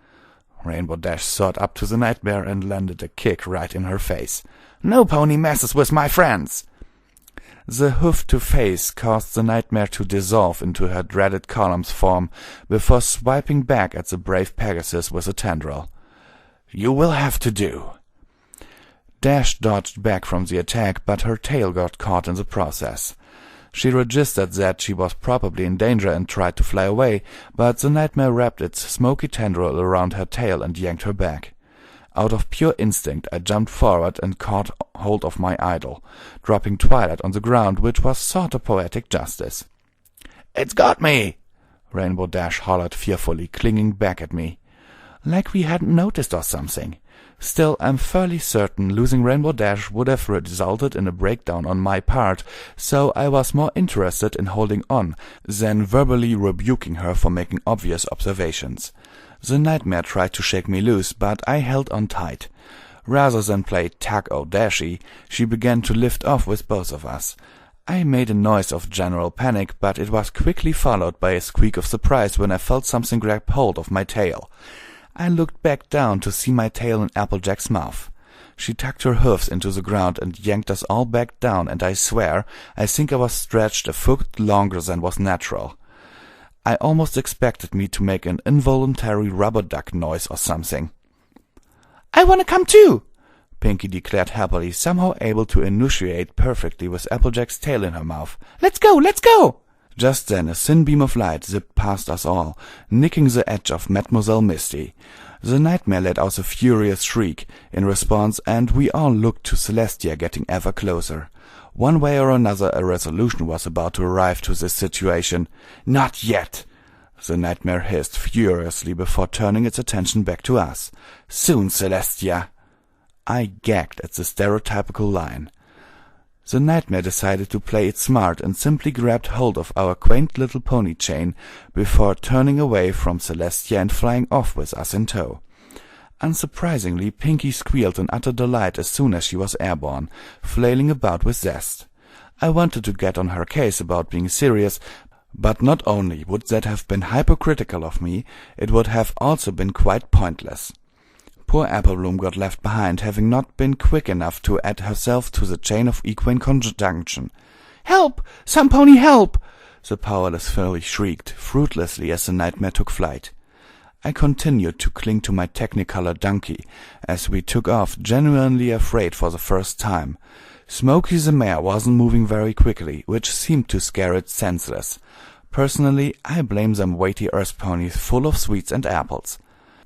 Rainbow Dash soared up to the nightmare and landed a kick right in her face. "No pony messes with my friends!" The hoof-to-face caused the nightmare to dissolve into her dreaded columns form before swiping back at the brave Pegasus with a tendril. "You will have to do." Dash dodged back from the attack, but her tail got caught in the process. She registered that she was probably in danger and tried to fly away, but the nightmare wrapped its smoky tendril around her tail and yanked her back. Out of pure instinct, I jumped forward and caught hold of my idol, dropping Twilight on the ground, which was sort of poetic justice. "It's got me!" Rainbow Dash hollered fearfully, clinging back at me. Like we hadn't noticed or something. Still, I'm fairly certain losing Rainbow Dash would have resulted in a breakdown on my part, so I was more interested in holding on than verbally rebuking her for making obvious observations. The nightmare tried to shake me loose, but I held on tight. Rather than play tag-o-dashy, she began to lift off with both of us. I made a noise of general panic, but it was quickly followed by a squeak of surprise when I felt something grab hold of my tail. I looked back down to see my tail in Applejack's mouth. She tucked her hoofs into the ground and yanked us all back down, and I swear, I think I was stretched a foot longer than was natural. I almost expected me to make an involuntary rubber duck noise or something. "I want to come too," Pinky declared happily, somehow able to enunciate perfectly with Applejack's tail in her mouth. Let's go, let's go!" Just then a thin beam of light zipped past us all, nicking the edge of Mademoiselle Misty. The nightmare let out a furious shriek in response, and we all looked to Celestia getting ever closer. One way or another a resolution was about to arrive to this situation. "Not yet!" The nightmare hissed furiously before turning its attention back to us. "Soon, Celestia!" I gagged at the stereotypical line. The nightmare decided to play it smart and simply grabbed hold of our quaint little pony chain before turning away from Celestia and flying off with us in tow. Unsurprisingly, Pinky squealed in utter delight as soon as she was airborne, flailing about with zest. I wanted to get on her case about being serious, but not only would that have been hypocritical of me, it would have also been quite pointless. Poor Applebloom got left behind, having not been quick enough to add herself to the chain of equine conjunction. "Help! Some pony help!" the powerless filly shrieked, fruitlessly as the nightmare took flight. I continued to cling to my Technicolor donkey as we took off, genuinely afraid for the first time. Smokey the mare wasn't moving very quickly, which seemed to scare it senseless. Personally, I blame them weighty earth ponies full of sweets and apples.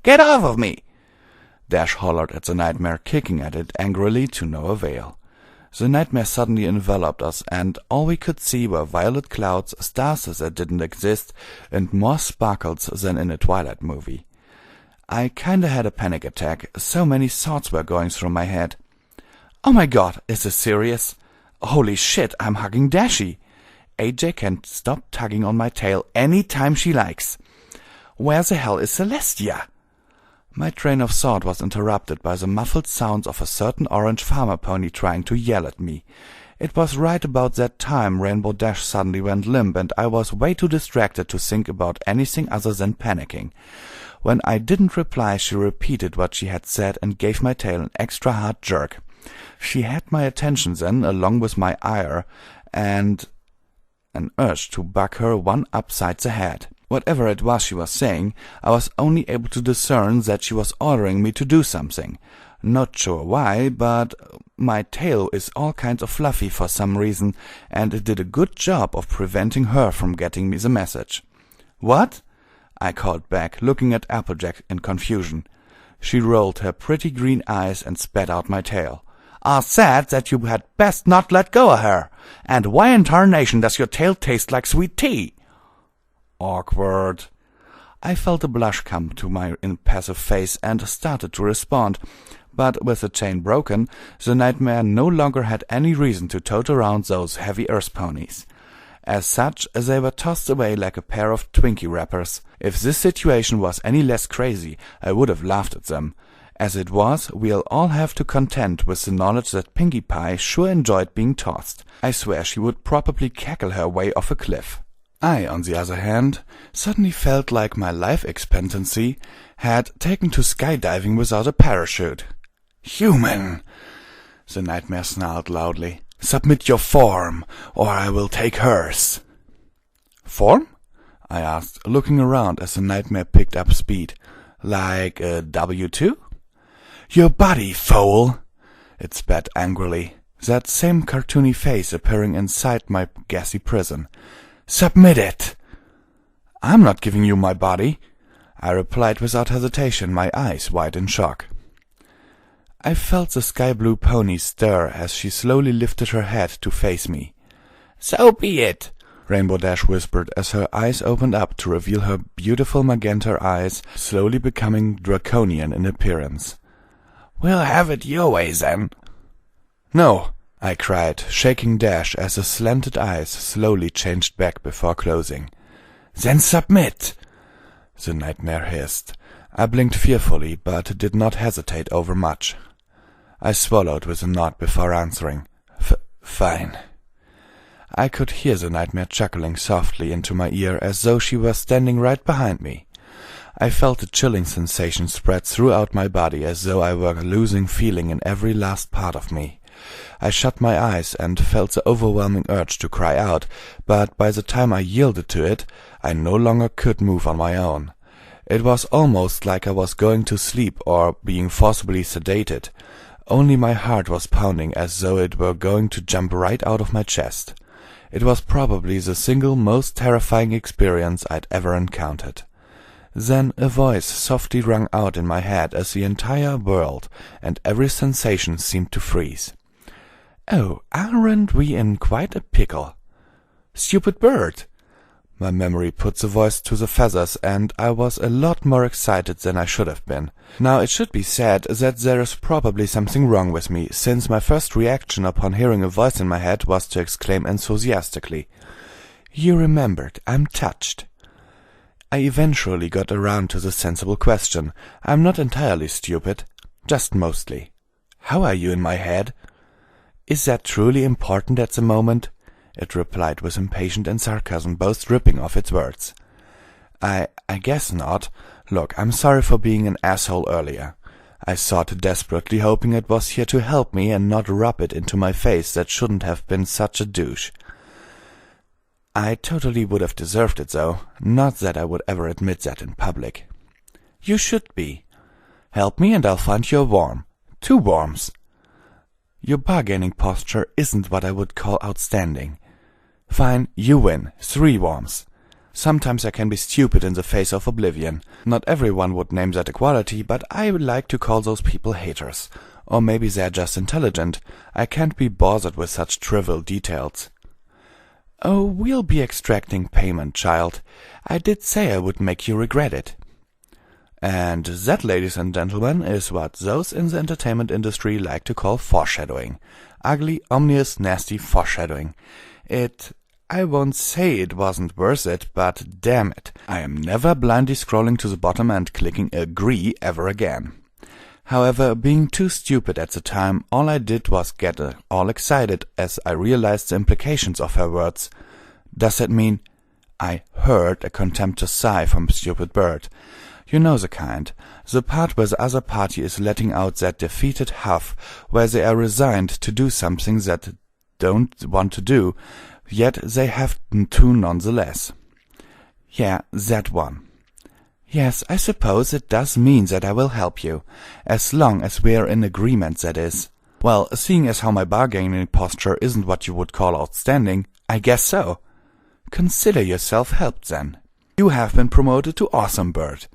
"Get off of me!" Dash hollered at the nightmare, kicking at it angrily to no avail. The nightmare suddenly enveloped us, and all we could see were violet clouds, stars that didn't exist, and more sparkles than in a Twilight movie. I kinda had a panic attack. So many thoughts were going through my head. Oh my god, is this serious? Holy shit, I'm hugging Dashy. AJ can stop tugging on my tail any time she likes. Where the hell is Celestia? My train of thought was interrupted by the muffled sounds of a certain orange farmer pony trying to yell at me. It was right about that time Rainbow Dash suddenly went limp, and I was way too distracted to think about anything other than panicking. When I didn't reply, she repeated what she had said and gave my tail an extra hard jerk. She had my attention then, along with my ire, and an urge to bug her one upside the head. Whatever it was she was saying, I was only able to discern that she was ordering me to do something. Not sure why, but my tail is all kinds of fluffy for some reason, and it did a good job of preventing her from getting me the message. "What?" I called back, looking at Applejack in confusion. She rolled her pretty green eyes and spat out my tail. "I said that you had best not let go of her. And why in tarnation does your tail taste like sweet tea?" Awkward. I felt a blush come to my impassive face and started to respond, but with the chain broken, the nightmare no longer had any reason to tote around those heavy earth ponies. As such, they were tossed away like a pair of Twinkie wrappers. If this situation was any less crazy, I would have laughed at them. As it was, we'll all have to contend with the knowledge that Pinkie Pie sure enjoyed being tossed. I swear she would probably cackle her way off a cliff. I, on the other hand, suddenly felt like my life expectancy had taken to skydiving without a parachute. "Human!" the nightmare snarled loudly. "Submit your form, or I will take hers." "Form?" I asked, looking around as the nightmare picked up speed. "Like a W-2? "Your body, fool!" it spat angrily, that same cartoony face appearing inside my gassy prison. "Submit it!" "I'm not giving you my body," I replied without hesitation, my eyes wide in shock. I felt the sky-blue pony stir as she slowly lifted her head to face me. "So be it," Rainbow Dash whispered as her eyes opened up to reveal her beautiful magenta eyes, slowly becoming draconian in appearance. We'll have it your way, then. No, I cried, shaking Dash as the slanted eyes slowly changed back before closing. Then submit, the nightmare hissed. I blinked fearfully, but did not hesitate overmuch. I swallowed with a nod before answering. Fine. I could hear the nightmare chuckling softly into my ear as though she were standing right behind me. I felt a chilling sensation spread throughout my body as though I were losing feeling in every last part of me. I shut my eyes and felt the overwhelming urge to cry out, but by the time I yielded to it, I no longer could move on my own. It was almost like I was going to sleep or being forcibly sedated. Only my heart was pounding as though it were going to jump right out of my chest. It was probably the single most terrifying experience I'd ever encountered. Then a voice softly rang out in my head as the entire world and every sensation seemed to freeze. Oh, aren't we in quite a pickle? Stupid bird! My memory put the voice to the feathers, and I was a lot more excited than I should have been. Now it should be said that there is probably something wrong with me, since my first reaction upon hearing a voice in my head was to exclaim enthusiastically, "You remembered, I'm touched." I eventually got around to the sensible question. I'm not entirely stupid, just mostly. How are you in my head? Is that truly important at the moment? It replied with impatience and sarcasm, both dripping off its words. I guess not. Look, I'm sorry for being an asshole earlier. I thought desperately, hoping it was here to help me and not rub it into my face that shouldn't have been such a douche. I totally would have deserved it, though. Not that I would ever admit that in public. You should be. Help me and I'll find you a worm. 2 worms. Your bargaining posture isn't what I would call outstanding. Fine, you win. 3 worms. Sometimes I can be stupid in the face of oblivion. Not everyone would name that a quality, but I would like to call those people haters. Or maybe they're just intelligent. I can't be bothered with such trivial details. Oh, we'll be extracting payment, child. I did say I would make you regret it. And that, ladies and gentlemen, is what those in the entertainment industry like to call foreshadowing. Ugly, ominous, nasty foreshadowing. I won't say it wasn't worth it, but damn it, I am never blindly scrolling to the bottom and clicking agree ever again. However, being too stupid at the time, all I did was get all excited as I realized the implications of her words. Does that mean? I heard a contemptuous sigh from Stupid Bird. You know the kind. The part where the other party is letting out that defeated huff, where they are resigned to do something that don't want to do, yet they have to nonetheless. Yeah, that one. Yes, I suppose it does mean that I will help you, as long as we're in agreement, that is. Well, seeing as how my bargaining posture isn't what you would call outstanding, I guess so. Consider yourself helped, then. You have been promoted to Awesome Bird.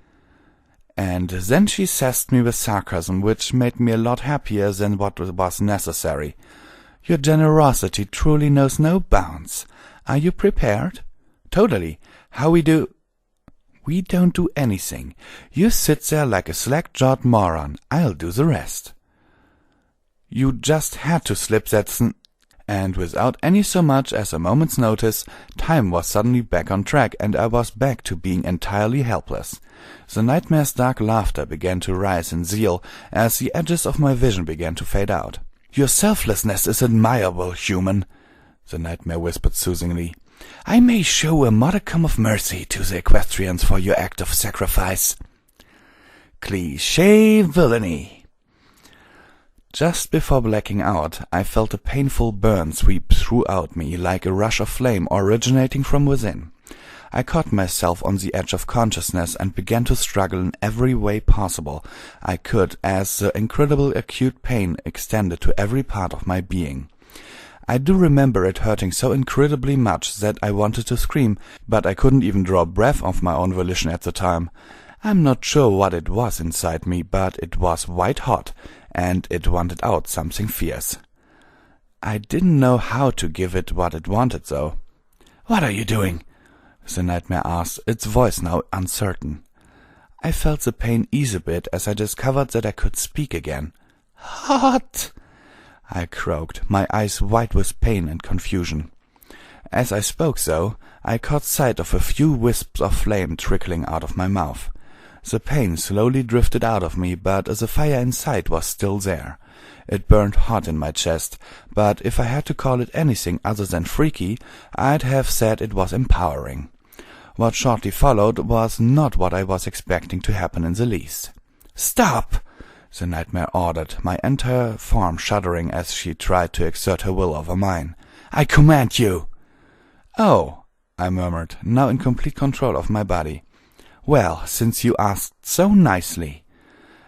And then she sassed me with sarcasm, which made me a lot happier than what was necessary. Your generosity truly knows no bounds. Are you prepared? Totally. How we do? We don't do anything. You sit there like a slack-jawed moron. I'll do the rest. You just had to slip that And without any so much as a moment's notice, time was suddenly back on track, and I was back to being entirely helpless. The nightmare's dark laughter began to rise in zeal as the edges of my vision began to fade out. Your selflessness is admirable, human, the nightmare whispered soothingly. I may show a modicum of mercy to the equestrians for your act of sacrifice. Cliché villainy. Just before blacking out, I felt a painful burn sweep throughout me like a rush of flame originating from within. I caught myself on the edge of consciousness and began to struggle in every way possible I could as the incredible acute pain extended to every part of my being. I do remember it hurting so incredibly much that I wanted to scream, but I couldn't even draw breath of my own volition at the time. I'm not sure what it was inside me, but it was white hot, and it wanted out something fierce. I didn't know how to give it what it wanted, though. "What are you doing?" the nightmare asked, its voice now uncertain. I felt the pain ease a bit as I discovered that I could speak again. "Hot!" I croaked, my eyes wide with pain and confusion. As I spoke, though, I caught sight of a few wisps of flame trickling out of my mouth. The pain slowly drifted out of me, but the fire inside was still there. It burned hot in my chest, but if I had to call it anything other than freaky, I'd have said it was empowering. What shortly followed was not what I was expecting to happen in the least. "Stop!" the nightmare ordered, my entire form shuddering as she tried to exert her will over mine. "I command you!" "Oh," I murmured, now in complete control of my body. "Well, since you asked so nicely."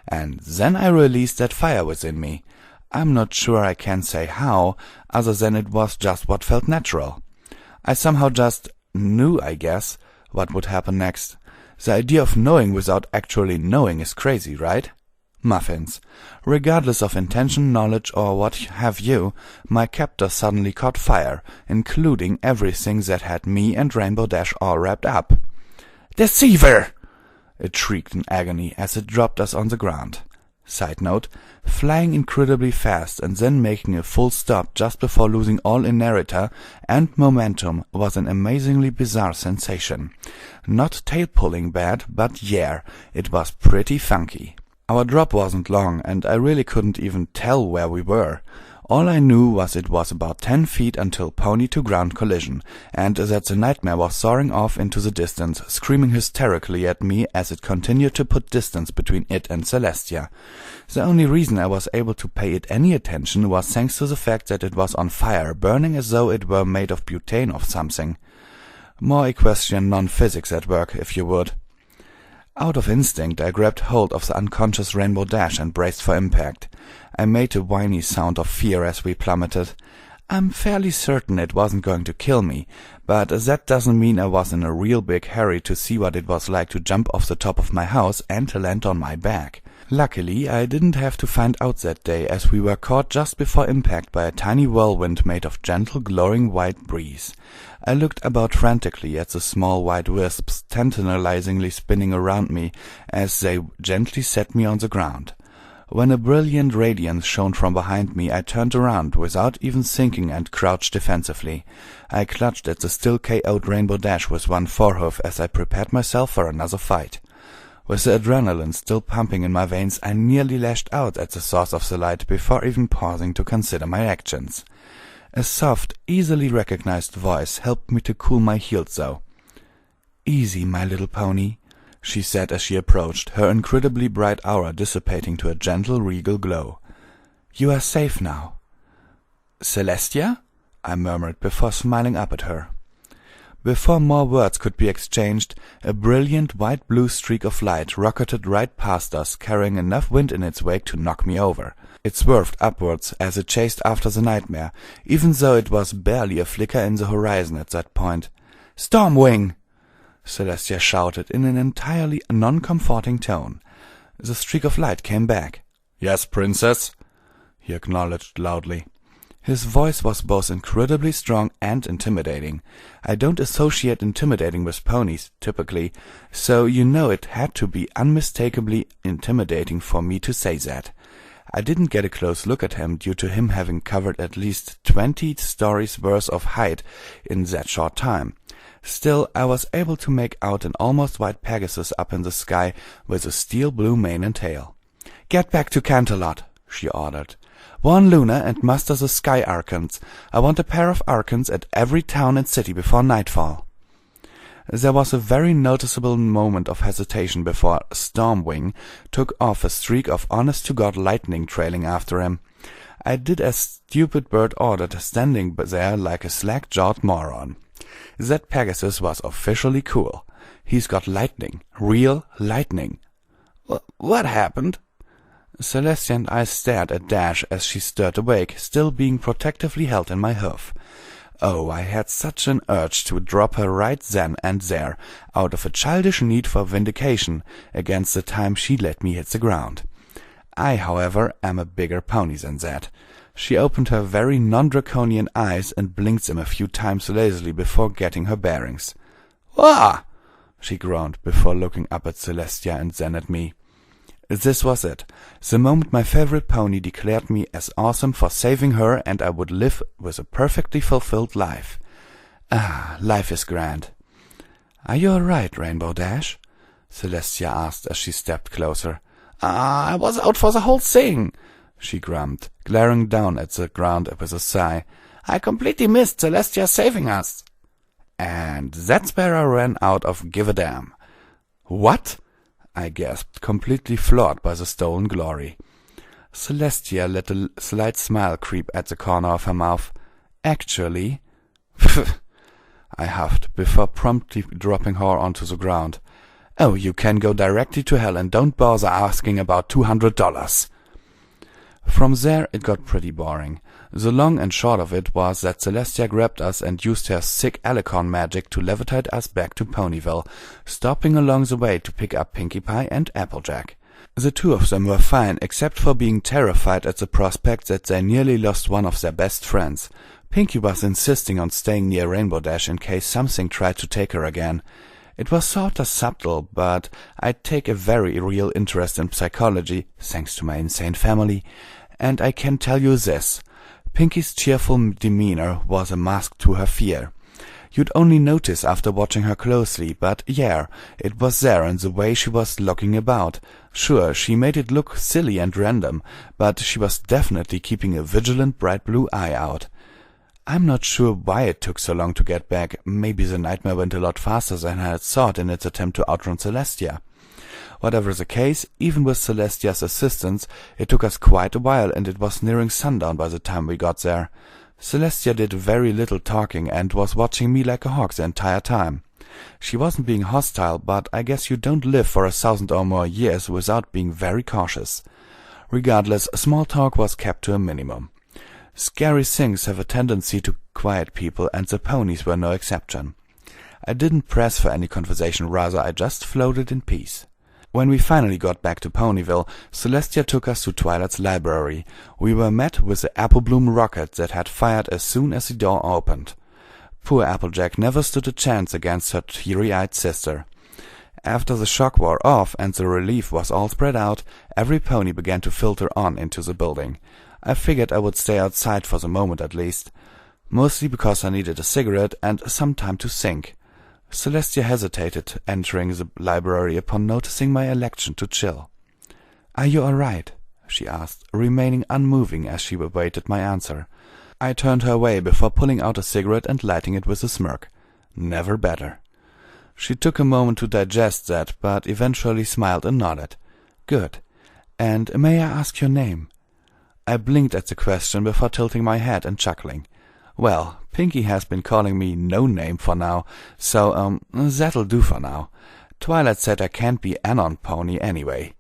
And then I released that fire within me. I'm not sure I can say how, other than it was just what felt natural. I somehow just knew, I guess, what would happen next. The idea of knowing without actually knowing is crazy, right? Muffins. Regardless of intention, knowledge, or what have you, my captor suddenly caught fire, including everything that had me and Rainbow Dash all wrapped up. "Deceiver!" it shrieked in agony as it dropped us on the ground. Side note, flying incredibly fast and then making a full stop just before losing all inertia and momentum was an amazingly bizarre sensation. Not tail-pulling bad, but yeah, it was pretty funky. Our drop wasn't long, and I really couldn't even tell where we were. All I knew was it was about 10 feet until pony-to-ground collision, and that the nightmare was soaring off into the distance, screaming hysterically at me as it continued to put distance between it and Celestia. The only reason I was able to pay it any attention was thanks to the fact that it was on fire, burning as though it were made of butane or something. More equestrian non-physics at work, if you would. Out of instinct, I grabbed hold of the unconscious Rainbow Dash and braced for impact. I made a whiny sound of fear as we plummeted. I'm fairly certain it wasn't going to kill me, but that doesn't mean I was in a real big hurry to see what it was like to jump off the top of my house and to land on my back. Luckily, I didn't have to find out that day, as we were caught just before impact by a tiny whirlwind made of gentle, glowing white breeze. I looked about frantically at the small white wisps tantalizingly spinning around me as they gently set me on the ground. When a brilliant radiance shone from behind me, I turned around without even thinking and crouched defensively. I clutched at the still KO'd Rainbow Dash with one forehoof as I prepared myself for another fight. With the adrenaline still pumping in my veins, I nearly lashed out at the source of the light before even pausing to consider my actions. A soft, easily recognized voice helped me to cool my heels, though. "Easy, my little pony," she said as she approached, her incredibly bright aura dissipating to a gentle, regal glow. "You are safe now." "Celestia?" I murmured before smiling up at her. Before more words could be exchanged, a brilliant white-blue streak of light rocketed right past us, carrying enough wind in its wake to knock me over. It swerved upwards as it chased after the nightmare, even though it was barely a flicker in the horizon at that point. "Stormwing!" Celestia shouted in an entirely non-comforting tone. The streak of light came back. "Yes, princess," he acknowledged loudly. His voice was both incredibly strong and intimidating. I don't associate intimidating with ponies, typically, so you know it had to be unmistakably intimidating for me to say that. I didn't get a close look at him due to him having covered at least 20 stories worth of height in that short time. Still, I was able to make out an almost white Pegasus up in the sky with a steel blue mane and tail. "Get back to Canterlot," she ordered. "Warn Luna and muster the Sky Archons. I want a pair of Archons at every town and city before nightfall." There was a very noticeable moment of hesitation before Stormwing took off, a streak of honest-to-God lightning trailing after him. I did as stupid bird ordered, standing there like a slack-jawed moron. That Pegasus was officially cool. He's got lightning. Real lightning. What happened? Celestia and I stared at Dash as she stirred awake, still being protectively held in my hoof. Oh, I had such an urge to drop her right then and there, out of a childish need for vindication, against the time she let me hit the ground. I, however, am a bigger pony than that. She opened her very non-draconian eyes and blinked them a few times lazily before getting her bearings. "Wah!" she groaned, before looking up at Celestia and then at me. This was it, the moment my favorite pony declared me as awesome for saving her, and I would live with a perfectly fulfilled life. Ah, life is grand. "Are you all right, Rainbow Dash?" Celestia asked as she stepped closer. I was out for the whole thing," she grumbled, glaring down at the ground with a sigh. "I completely missed Celestia saving us." And that's where I ran out of give a damn. "What?" I gasped, completely floored by the stolen glory. Celestia let a slight smile creep at the corner of her mouth. "Actually," I huffed, before promptly dropping her onto the ground. "Oh, you can go directly to hell and don't bother asking about $200. From there it got pretty boring. The long and short of it was that Celestia grabbed us and used her sick alicorn magic to levitate us back to Ponyville, stopping along the way to pick up Pinkie Pie and Applejack. The two of them were fine, except for being terrified at the prospect that they nearly lost one of their best friends. Pinkie was insisting on staying near Rainbow Dash in case something tried to take her again. It was sorta subtle, but I take a very real interest in psychology, thanks to my insane family, and I can tell you this. Pinkie's cheerful demeanor was a mask to her fear. You'd only notice after watching her closely, but yeah, it was there in the way she was looking about. Sure, she made it look silly and random, but she was definitely keeping a vigilant bright blue eye out. I'm not sure why it took so long to get back. Maybe the nightmare went a lot faster than I had thought in its attempt to outrun Celestia. Whatever the case, even with Celestia's assistance, it took us quite a while, and it was nearing sundown by the time we got there. Celestia did very little talking and was watching me like a hawk the entire time. She wasn't being hostile, but I guess you don't live for 1,000 or more years without being very cautious. Regardless, small talk was kept to a minimum. Scary things have a tendency to quiet people, and the ponies were no exception. I didn't press for any conversation, rather I just floated in peace. When we finally got back to Ponyville, Celestia took us to Twilight's library. We were met with the apple bloom rocket that had fired as soon as the door opened. Poor Applejack never stood a chance against her teary-eyed sister. After the shock wore off and the relief was all spread out, every pony began to filter on into the building. I figured I would stay outside for the moment at least, mostly because I needed a cigarette and some time to think. Celestia hesitated, entering the library upon noticing my election to chill. "Are you all right?" she asked, remaining unmoving as she awaited my answer. I turned her way before pulling out a cigarette and lighting it with a smirk. Never better. She took a moment to digest that, but eventually smiled and nodded. "Good. And may I ask your name?" I blinked at the question before tilting my head and chuckling. Well, Pinkie has been calling me no name for now, so, that'll do for now. Twilight said I can't be Anon Pony anyway.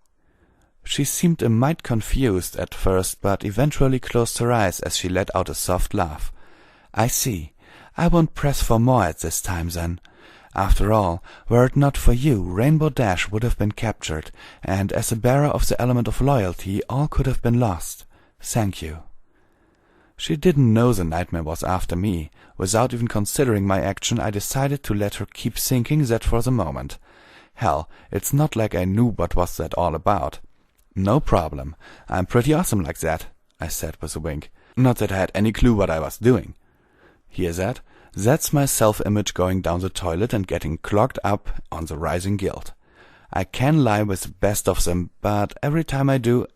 She seemed a mite confused at first, but eventually closed her eyes as she let out a soft laugh. "I see. I won't press for more at this time, then. After all, were it not for you, Rainbow Dash would have been captured, and as a bearer of the element of loyalty, all could have been lost. Thank you." She didn't know the nightmare was after me. Without even considering my action, I decided to let her keep thinking that for the moment. Hell, it's not like I knew what was that all about. "No problem. I'm pretty awesome like that," I said with a wink. Not that I had any clue what I was doing. Hear that? That's my self-image going down the toilet and getting clogged up on the rising guilt. I can lie with the best of them, but every time I do,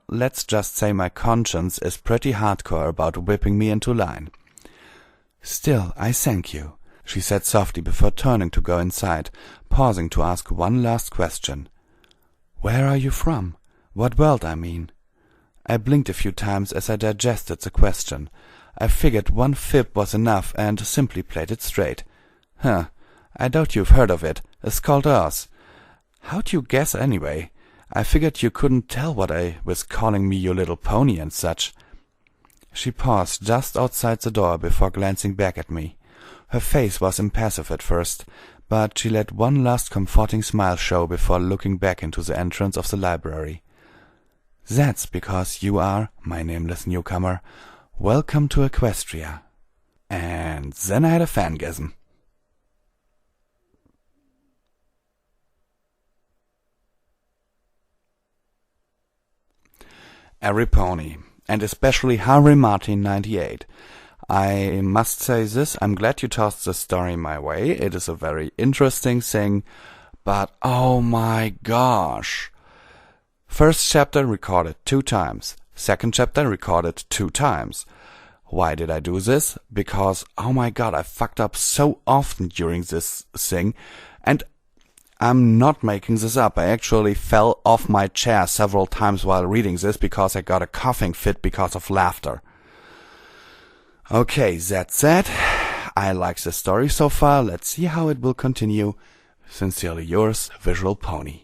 let's just say my conscience is pretty hardcore about whipping me into line. "Still, I thank you," she said softly before turning to go inside, pausing to ask one last question. "Where are you from? What world, I mean?" I blinked a few times as I digested the question. I figured one fib was enough and simply played it straight. "Huh, I doubt you've heard of it. It's called Earth. How'd you guess anyway? I figured you couldn't tell what I was calling me your little pony and such." She paused just outside the door before glancing back at me. Her face was impassive at first, but she let one last comforting smile show before looking back into the entrance of the library. That's because you are, my nameless newcomer. Welcome to Equestria. And then I had a fangasm. Every pony, and especially Harry Martin 98. I must say this, I'm glad you tossed the story my way. It is a very interesting thing, but oh my gosh. First chapter recorded 2 times. Second chapter recorded 2 times. Why did I do this? Because, oh my god, I fucked up so often during this thing, and I'm not making this up. I actually fell off my chair several times while reading this because I got a coughing fit because of laughter. Okay, that said, I like the story so far. Let's see how it will continue. Sincerely yours, Visual Pony.